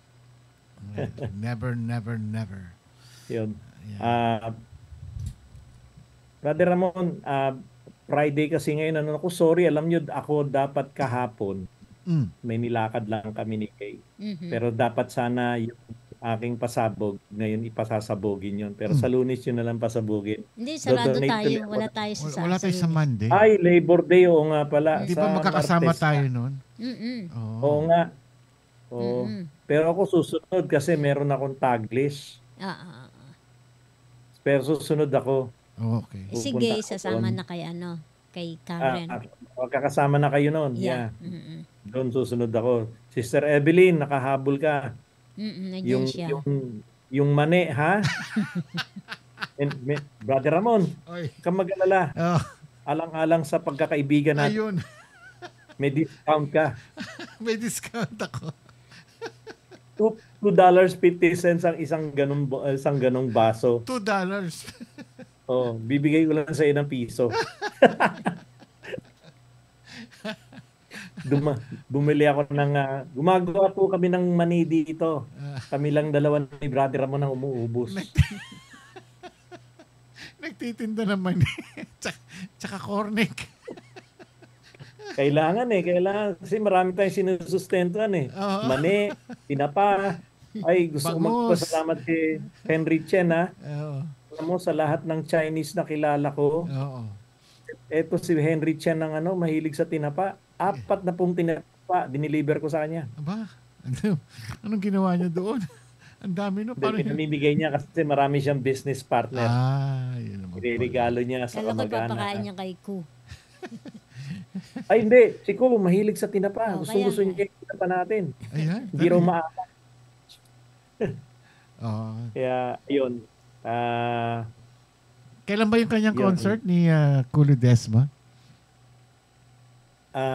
Never, never, never. Yun. Brother Ramon, Friday kasi ngayon, ako, sorry, alam nyo, ako dapat kahapon, may nilakad lang kami ni Kay. Pero dapat sana yung aking pasabog, ngayon ipasasabogin yun. Pero sa Lunes yun na lang pasabogin. Hindi, sarado tayo. Wala tayo sa Wala tayo sa Monday. Ay, Labor Day, oo nga pala. Hindi ba magkakasama Martes tayo nun? Oo nga. Oo. Pero ako susunod kasi meron akong taglis. Pero susunod ako. Okay. Sige, sasama na kay kay Karen. Magkakasama na kayo noon. Yeah. Doon susunod ako. Sister Evelyn, nakahabol ka. Nandiyan siya. Yung mani, ha? Brother Ramon, ka mag-alala. Alang-alang sa pagkakaibigan natin. Ayun. May discount ka. May discount ako. $2.50 ang isang ganong baso. $2. Bibigay ko lang sa iyo ng piso. Bumili ako ng gumagawa po kami ng mani dito. Kami lang dalawa ni Brother Ramon ang umuubos. Nagtitinda ng mani. Tsaka cornic. Kailangan kasi marami tayong sinusustentuhan Mani, tinapa. Ay, gusto ko magpasalamat kay Henry Chen, ha. Alam mo, sa lahat ng Chinese na kilala ko, eto si Henry Chen ng mahilig sa tinapa. 4 na pong tinapa, diniliver ko sa kanya. Aba, anong ginawa niya doon? Ang dami no. Pinamimigay niya kasi marami siyang business partner. Yun naman. Regalo niya sa kamag-anak. Kala ko papakain niya kay Ku. Ay, hindi. Si Ku, mahilig sa tinapa. Gusto niya yung tinapa natin. Ayan. Hindi raw maapa. Kaya, yun. Kailan ba yung kanyang concert ni Kulo Desma?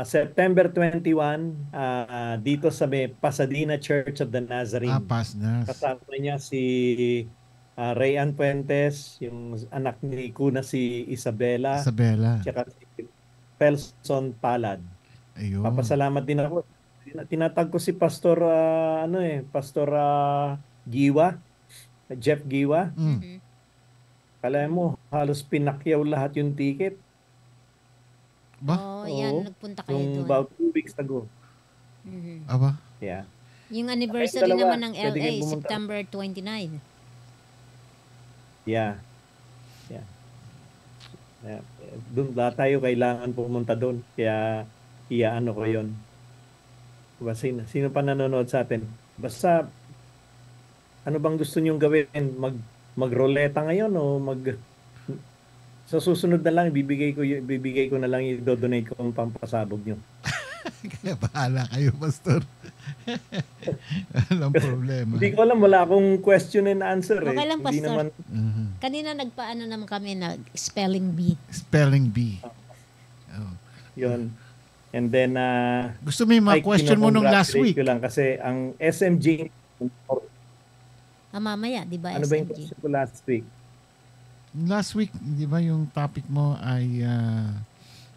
September 21, dito sa Pasadena Church of the Nazarene. Pasnas. Kasama niya si Rayan Puentes, yung anak ni Kuna si Isabela. Tsaka si Felson Palad. Ayun. Papasalamat din ako. Tinatag ko si Pastor Pastor Giwa, Jeff Giwa. Kala mo, halos pinakyaw lahat yung ticket. Yan, nagpunta kayo doon. About 2 weeks ago. Aba? Yeah. Yung anniversary naman ng LA, September 29. Yeah. Doon tayo kailangan pumunta doon. Kaya iyaano ko yun. Sino pa nanonood sa atin? Basta, ano bang gusto nyong gawin? Magroleta ngayon o sa susunod na lang, bibigay ko na lang, i-donate ko ang pampasabog nyo. Kaya bahala kayo, Pastor. Walang problema. Hindi ko alam, wala akong question and answer. Okay lang, Hindi Pastor. Naman... Kanina nagpaano naman kami na spelling bee. Spelling bee. Yun. And then, gusto mo yung mga question mo nung last week? Ko lang kasi ang SMG... mamaya, di ba, ano SMG? ba yung question ko last week? Last week, di ba yung topic mo ay,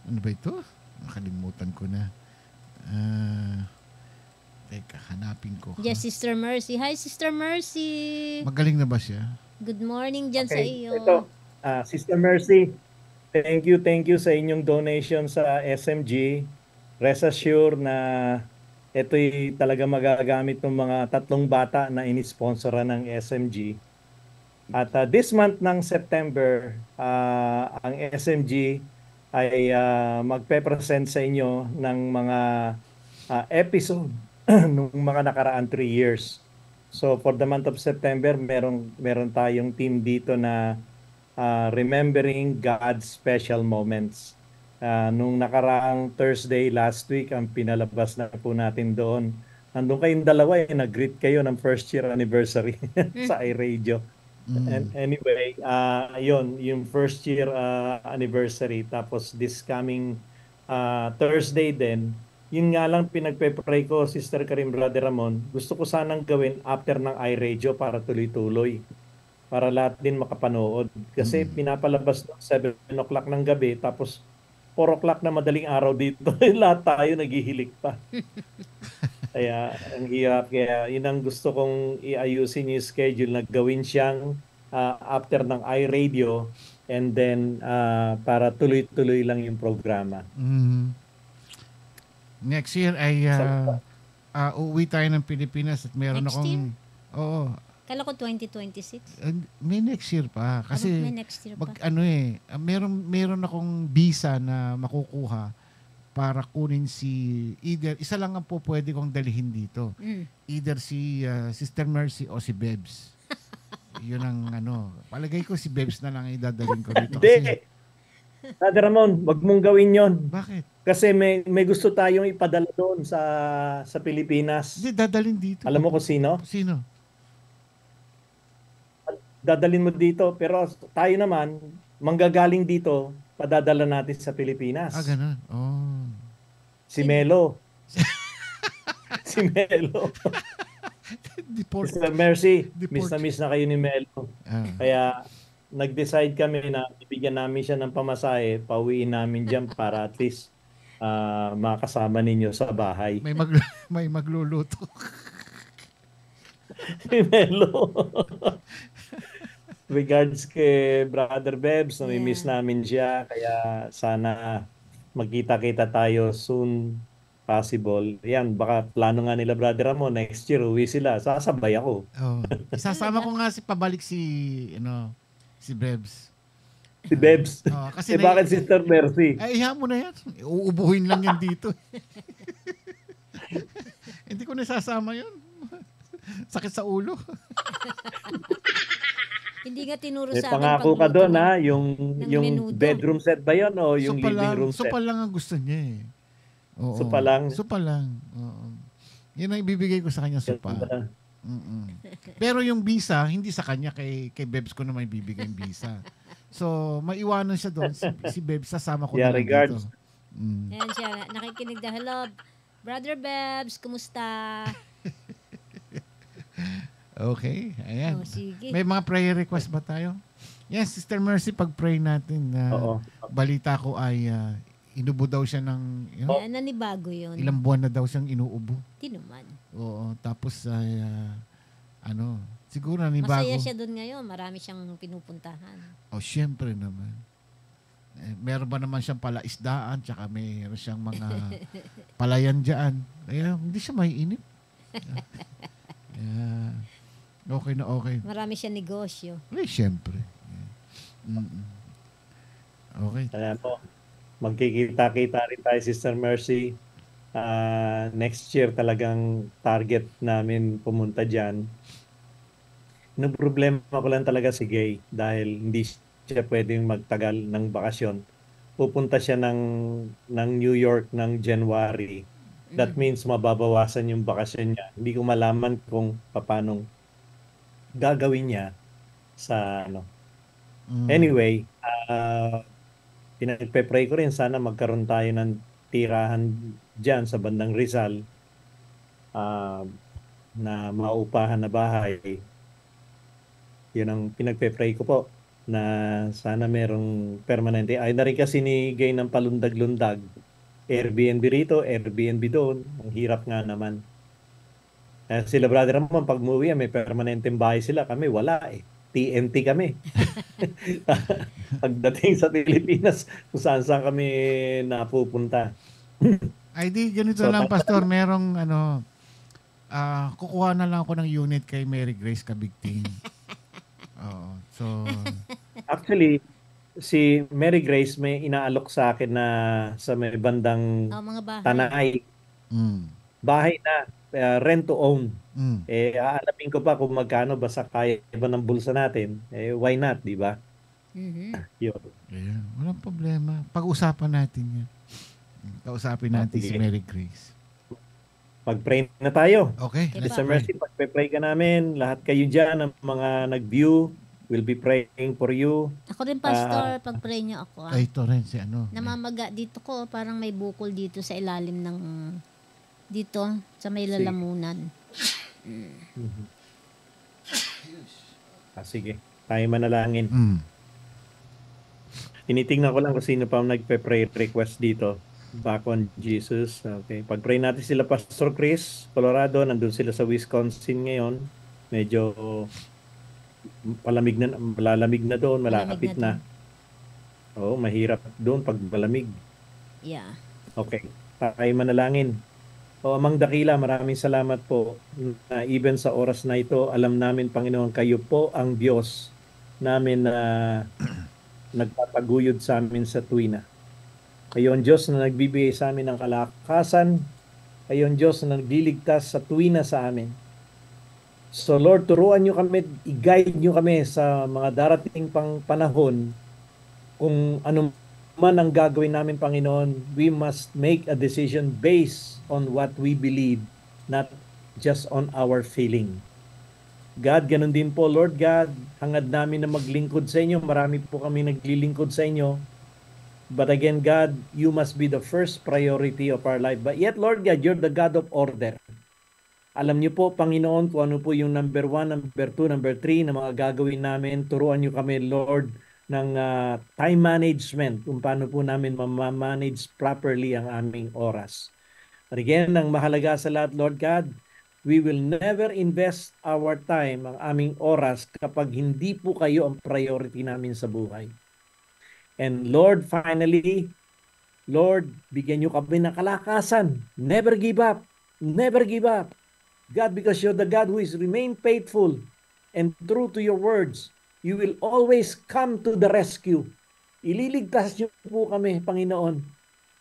ano ba ito? Nakalimutan ko na. Teka, hanapin ko. Yes, Sister Mercy. Hi, Sister Mercy. Magaling na ba siya? Good morning dyan sa iyo. Ito, Sister Mercy, thank you sa inyong donation sa SMG. Rest assured na ito'y talaga magagamit ng mga tatlong bata na inisponsoran ng SMG. At this month ng September, ang SMG ay magpe-present sa inyo ng mga episode ng mga nakaraan 3 years. So for the month of September, meron tayong team dito na Remembering God's Special Moments. Nung nakaraang Thursday last week, ang pinalabas na po natin doon. Nandun kayong dalawa, nag-greet kayo ng first year anniversary sa iRadio. And anyway, yun, yung first year anniversary. Tapos this coming Thursday din, yun nga lang pinagpe-pray ko, Sister Karim, Brother Ramon, gusto ko sanang gawin after ng iRadio para tuloy-tuloy. Para lahat din makapanood. Kasi pinapalabas ng 7 o'clock ng gabi, tapos 4 o'clock na madaling araw dito. Lahat tayo naghihilik pa. Kaya ang hirap. Kaya yun ang gusto kong iayusin yung schedule na gawin siyang after ng iRadio and then para tuloy-tuloy lang yung programa. Next year ay uuwi tayo ng Pilipinas at meron Next akong... year? Oo. Kala ko 2026. May next year pa. Kasi May next year pa. meron akong visa na makukuha para kunin isa lang ang po pwede kong dalhin dito. Either si Sister Mercy o si Bebs. Yun ang palagay ko si Bebs na lang idadalhin ko dito. Hindi. Brother Ramon, wag mong gawin yon. Bakit? Kasi may gusto tayong ipadala doon sa Pilipinas. Hindi, dadalhin dito. Alam mo kung sino? Sino? Dadalhin mo dito, pero tayo naman, manggagaling dito, padadala natin sa Pilipinas. Ganun. Oh. Si Melo. Si Melo. Mr. Mercy, miss na kayo ni Melo. Kaya nag-decide kami na bibigyan namin siya ng pamasahe, pauwiin namin dyan para at least makasama ninyo sa bahay. May magluluto. Si Melo. Regards kay Brother Bebs, nami-miss namin siya. Kaya sana magkita-kita tayo soon possible. Yan, baka plano nga nila Brother Ramon, next year uwi sila. Sasabay ako. Isasama ko nga pabalik si Bebs. Si Bebs? Kasi bakit Sister Mercy? Ay, iha mo na yan. Uubuhin lang yan dito. Hindi ko nasasama yun. Sakit sa ulo. Hindi nga tinuro sa akin. Pangako ka doon yung bedroom set ba yun o yung living room set? Sopa lang ang gusto niya eh. Oo. Sopa lang? Sopa lang. Oo. Yan ang ibibigay ko sa kanya, sopa. Pero yung visa, hindi sa kanya, kay Bebs ko na may bibigay yung visa. So, maiwanan siya doon. Si Bebs, sasama ko na regards. dito. Ayan siya, nakikinig na. Hello, Brother Bebs, kumusta? Okay, ayan. Sige. May mga prayer request ba tayo? Yes, Sister Mercy, pag-pray natin na balita ko ay inubo daw siya ng nanibago yun. Ilang buwan na daw siyang inuubo. Di naman. Oo, tapos ay siguro nanibago. Masaya siya doon ngayon. Marami siyang pinupuntahan. Syempre naman. Meron ba naman siyang palaisdaan, tsaka meron siyang mga palayan dyan. Kaya hindi siya maiinip. Okay na okay. Marami siya negosyo. Siyempre. Okay. Alam mo, magkikita-kita rin tayo, Sister Mercy. Next year talagang target namin pumunta dyan. Yung problema ko lang talaga si Gay dahil hindi siya pwedeng magtagal ng bakasyon. Pupunta siya ng New York ng January. That means mababawasan yung bakasyon niya. Hindi ko malaman kung paano gagawin niya sa Anyway, pinagpe-pray ko rin sana magkaroon tayo ng tirahan dyan sa bandang Rizal na maupahan na bahay. Yun ang pinagpe-pray ko po na sana merong permanente. Ay na rin kasi ni Gay ng palundag-lundag. Airbnb rito, Airbnb doon. Ang hirap nga naman. Sila Brother Ramon, pag umuwi, may permanenteng bahay sila. Kami, wala eh. TNT kami. Pagdating sa Pilipinas, kung saan kami napupunta. Ay di, ganito So, lang, Pastor. Merong kukuha na lang ako ng unit kay Mary Grace Kabigting. Oo. So, actually, si Mary Grace may inaalok sa akin na sa may bandang mga bahay. Tanay. Bahay na, rent to own. Aalamin ko pa kung magkano, basta kaya ba ng bulsa natin. Why not, di ba? Yun. Ayan, walang problema. Pag-usapan natin yan. Kausapin natin si Mary Grace. Mag-pray na tayo. Okay. Mr. Mercy, pag-pray ka namin. Lahat kayo dyan, ang mga nag-view, will be praying for you. Ako din, Pastor, pag-pray niyo ako. Ay, ito rin si Namamaga dito ko, parang may bukol dito sa ilalim ng, dito, sa may lalamunan. Sige, tayo manalangin. Tinitingnan ko lang kung sino pa nagpe-pray request dito. Back on Jesus. Okay. Pag-pray natin sila Pastor Chris, Colorado, nandun sila sa Wisconsin ngayon. Medyo malalamig na doon, malapit na. Oo, mahirap doon pag malamig. Yeah. Okay. Tayo manalangin. Amang dakila, maraming salamat po na even sa oras na ito, alam namin, Panginoon, kayo po ang Diyos namin na nagpapaguyod sa amin sa tuwina. Kayo ang Diyos na nagbibigay sa amin ng kalakasan. Kayo ang Diyos na nagliligtas sa tuwina sa amin. So Lord, turuan nyo kami, i-guide nyo kami sa mga darating pang panahon. Kung ano man ang gagawin namin, Panginoon, we must make a decision based on what we believe, not just on our feeling. God, ganun din po, Lord God, hangad namin na maglingkod sa inyo. Marami po kami naglilingkod sa inyo. But again, God, you must be the first priority of our life. But yet, Lord God, you're the God of order. Alam niyo po, Panginoon, kung ano po yung number 1, number 2, number 3 na mga gagawin namin. Turuan niyo kami, Lord, ng time management, kung paano po namin ma-manage properly ang aming oras. But again, ang mahalaga sa lahat, Lord God, we will never invest our time, ang aming oras, kapag hindi po kayo ang priority namin sa buhay. And Lord, finally, Lord, bigyan niyo kami ng kalakasan. Never give up. Never give up. God, because you're the God who is remain faithful and true to your words, you will always come to the rescue. Ililigtas niyo po kami, Panginoon,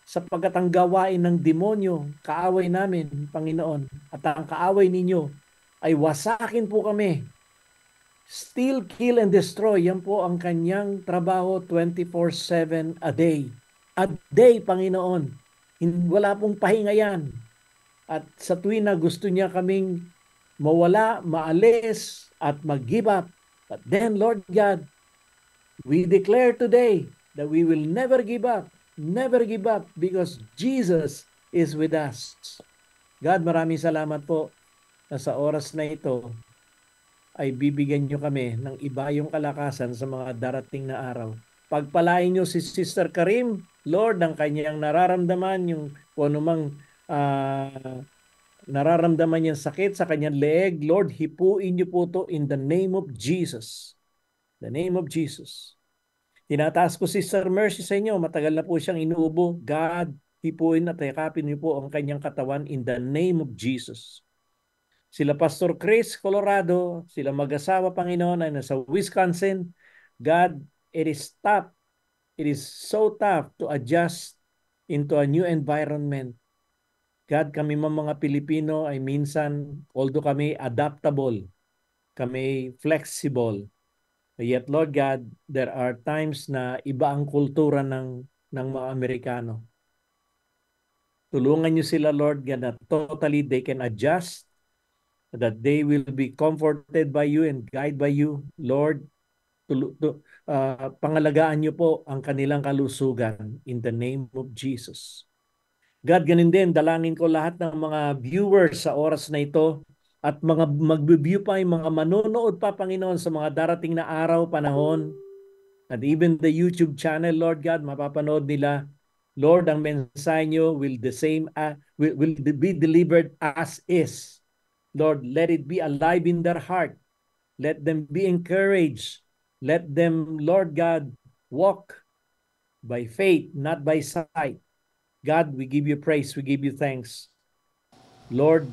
sapagkat ang gawain ng demonyo, kaaway namin, Panginoon, at ang kaaway ninyo ay wasakin po kami. Steal, kill, and destroy. Yan po ang kanyang trabaho 24/7 a day. A day, Panginoon. Wala pong pahinga yan. At sa tuwing na gusto niya kaming mawala, maalis, at mag-give up. But then, Lord God, we declare today that we will never give up. Never give up because Jesus is with us. God, maraming salamat po na sa oras na ito ay bibigyan nyo kami ng iba yung kalakasan sa mga darating na araw. Pagpalain nyo si Sister Karim, Lord, ang kanyang nararamdaman, yung kung anumang nararamdaman niyang sakit sa kanyang leeg, Lord, hipuin nyo po to in the name of Jesus. The name of Jesus. Tinataas ko si Sister Mercy sa inyo, matagal na po siyang inuubo. God, hipuin at yakapin niyo po ang kanyang katawan in the name of Jesus. Sila Pastor Chris, Colorado, sila mag-asawa, Panginoon, ay nasa Wisconsin. God, it is tough. It is so tough to adjust into a new environment. God, kami mga Pilipino ay minsan, although kami adaptable, kami flexible, yet Lord God, there are times na iba ang kultura ng mga Amerikano. Tulungan niyo sila, Lord God, na totally they can adjust, that they will be comforted by you and guided by you. Lord, pangalagaan niyo po ang kanilang kalusugan in the name of Jesus. God, ganun din, dalangin ko lahat ng mga viewers sa oras na ito at mga mag-view pa, yung mga manonood pa, Panginoon, sa mga darating na araw, panahon, at even the YouTube channel, Lord God, mapapanood nila. Lord, ang mensahe niyo will be delivered as is. Lord, let it be alive in their heart. Let them be encouraged. Let them, Lord God, walk by faith, not by sight. God, we give you praise, we give you thanks. Lord,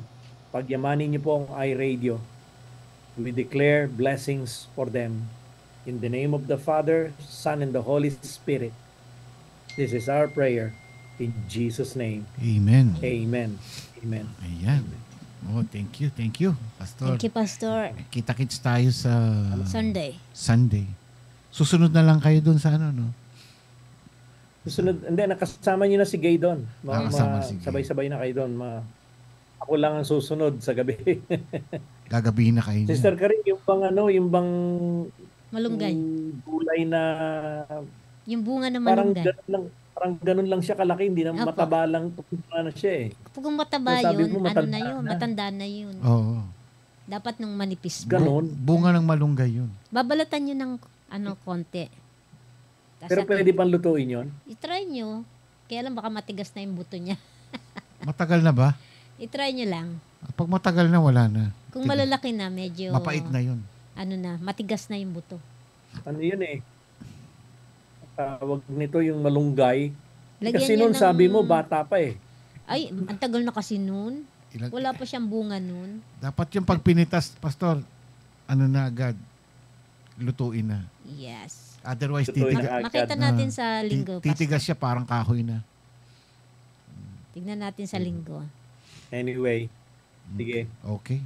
pagyamanin niyo po ang iRadio. We declare blessings for them. In the name of the Father, Son, and the Holy Spirit. This is our prayer. In Jesus' name. Amen. Amen. Amen. Ayan. Oh, thank you, Pastor. Thank you, Pastor. Kita-kits tayo sa Sunday. Susunod na lang kayo doon sa ano, no? Susunod, hindi, nakasama niyo na si Gay doon. Si Gay. Sabay-sabay na kayo doon. Ako lang ang susunod sa gabi. Gagabihin na kayo. Sister Karin, yung bang malunggay. Gulay na yung bunga na malunggay. Parang ganun lang siya kalaki, hindi na mataba lang na siya eh. Kung mataba yun, matanda na yun. Oo. Dapat nung manipis pa. Ganun. Bunga ng malunggay yun. Babalatan nyo ng konti. Pero pwede pang lutuin yun? I-try nyo. Kaya lang baka matigas na yung buto niya. Matagal na ba? I-try nyo lang. Pag matagal na, wala na. Kung malalaki na, medyo mapait na yun. Matigas na yung buto. Ano yun eh? Tawag nito yung malunggay. Lagyan kasi noon sabi mo, bata pa eh. Ay, ang tagal na kasi noon. Wala pa siyang bunga noon. Dapat yung pagpinitas, Pastor, na agad. Lutuin na. Yes. Otherwise, makita natin sa linggo. Titigas siya, parang kahoy na. Tignan natin sa linggo. Anyway, sige. Okay.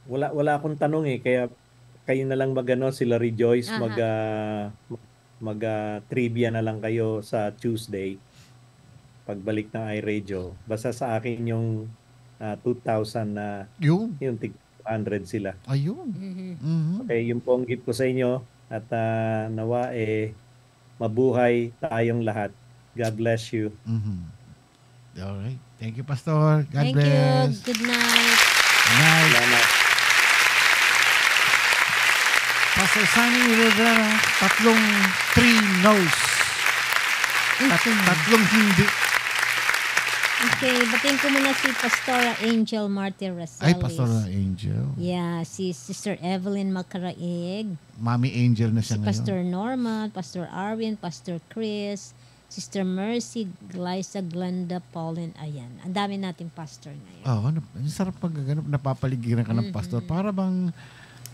Wala akong tanong eh, kaya kayo na lang sila Rejoice, trivia na lang kayo sa Tuesday. Pagbalik ng iRadio. Basta sa akin yung 2,000 na yung 200 sila. Ayun. Okay, yun po ang gift ko sa inyo. At nawa mabuhay tayong lahat. God bless you. Alright. Thank you, Pastor. God bless. Thank you. Good night. Good night. Salamat. Pastor Sunny Rivera, 3 no's. Tatlong hindi. Okay, batiin ko muna si Pastora Angel Martir Rosales. Ay, Pastora Angel. Yeah, si Sister Evelyn Macaraig. Mami Angel na siya ngayon. Pastor Norman, Pastor Arwin, Pastor Chris, Sister Mercy, Glyza, Glenda, Pauline, ayan. Ang dami nating pastor ngayon. Oo, sarap pag napapaligiran ka ng pastor. Para bang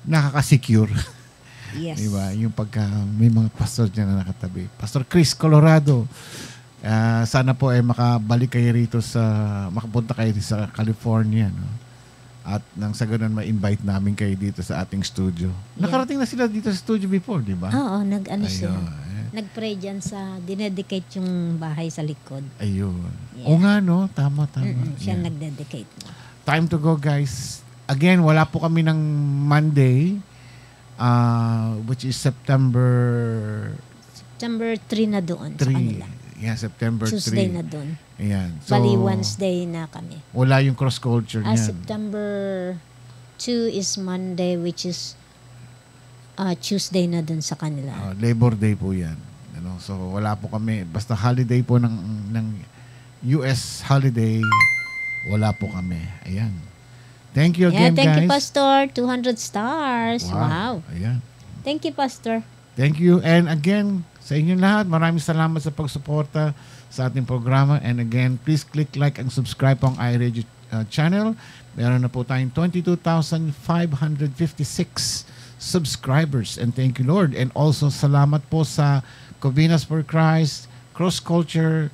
nakaka-secure. Yes. Diba? Yung pagka may mga pastor dyan na nakatabi. Pastor Chris Colorado, sana po makabalik kayo rito makapunta kayo sa California, no? At nang sa ganun ma-invite namin kayo dito sa ating studio. Yeah. Nakarating na sila dito sa studio before, di ba? Oo, siya. Nag-pray dyan dinedicate yung bahay sa likod. Ayun. Yeah. O nga, no? Tama. Siya nag-dedicate. Time to go, guys. Again, wala po kami ng Monday, which is September 3 na doon sa kanila. Yeah, September 3. Tuesday na doon. Ayan. So, Bali, Wednesday na kami. Wala yung cross-culture niyan. September 2 is Monday, which is Tuesday na doon sa kanila. Labor Day po yan. So, wala po kami. Basta holiday po ng US holiday, wala po kami. Ayan. Thank you again, thank guys. You, Pastor. 200 stars. Wow. Ayan. Thank you, Pastor. Thank you. And again, sa inyong lahat, maraming salamat sa pagsuporta sa ating programa. And again, please click like and subscribe po ang iRadio channel. Meron na po tayong 22,556 subscribers. And thank you, Lord. And also, salamat po sa Covinas for Christ, Cross Culture,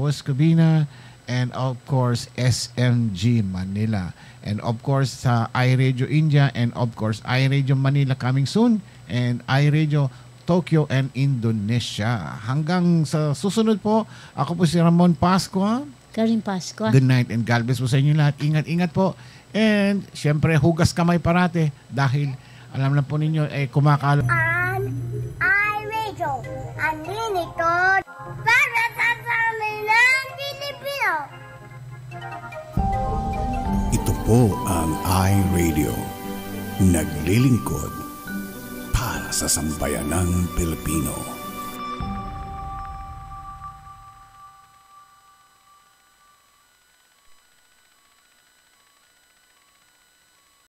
West Covina, and of course, SMG Manila. And of course, sa iRadio India, and of course, iRadio Manila coming soon, and iRadio Tokyo and Indonesia. Hanggang sa susunod po, ako po si Ramon Pascua. Karin Pascua. Good night and God bless po sa inyo lahat. Ingat-ingat po. And syempre, hugas kamay parate dahil alam na po ninyo, kumakalo. An iRadio, unlimited para sa amin ng Pilipino. Ito po ang iRadio. Naglilingkod para sa sambayanang Pilipino.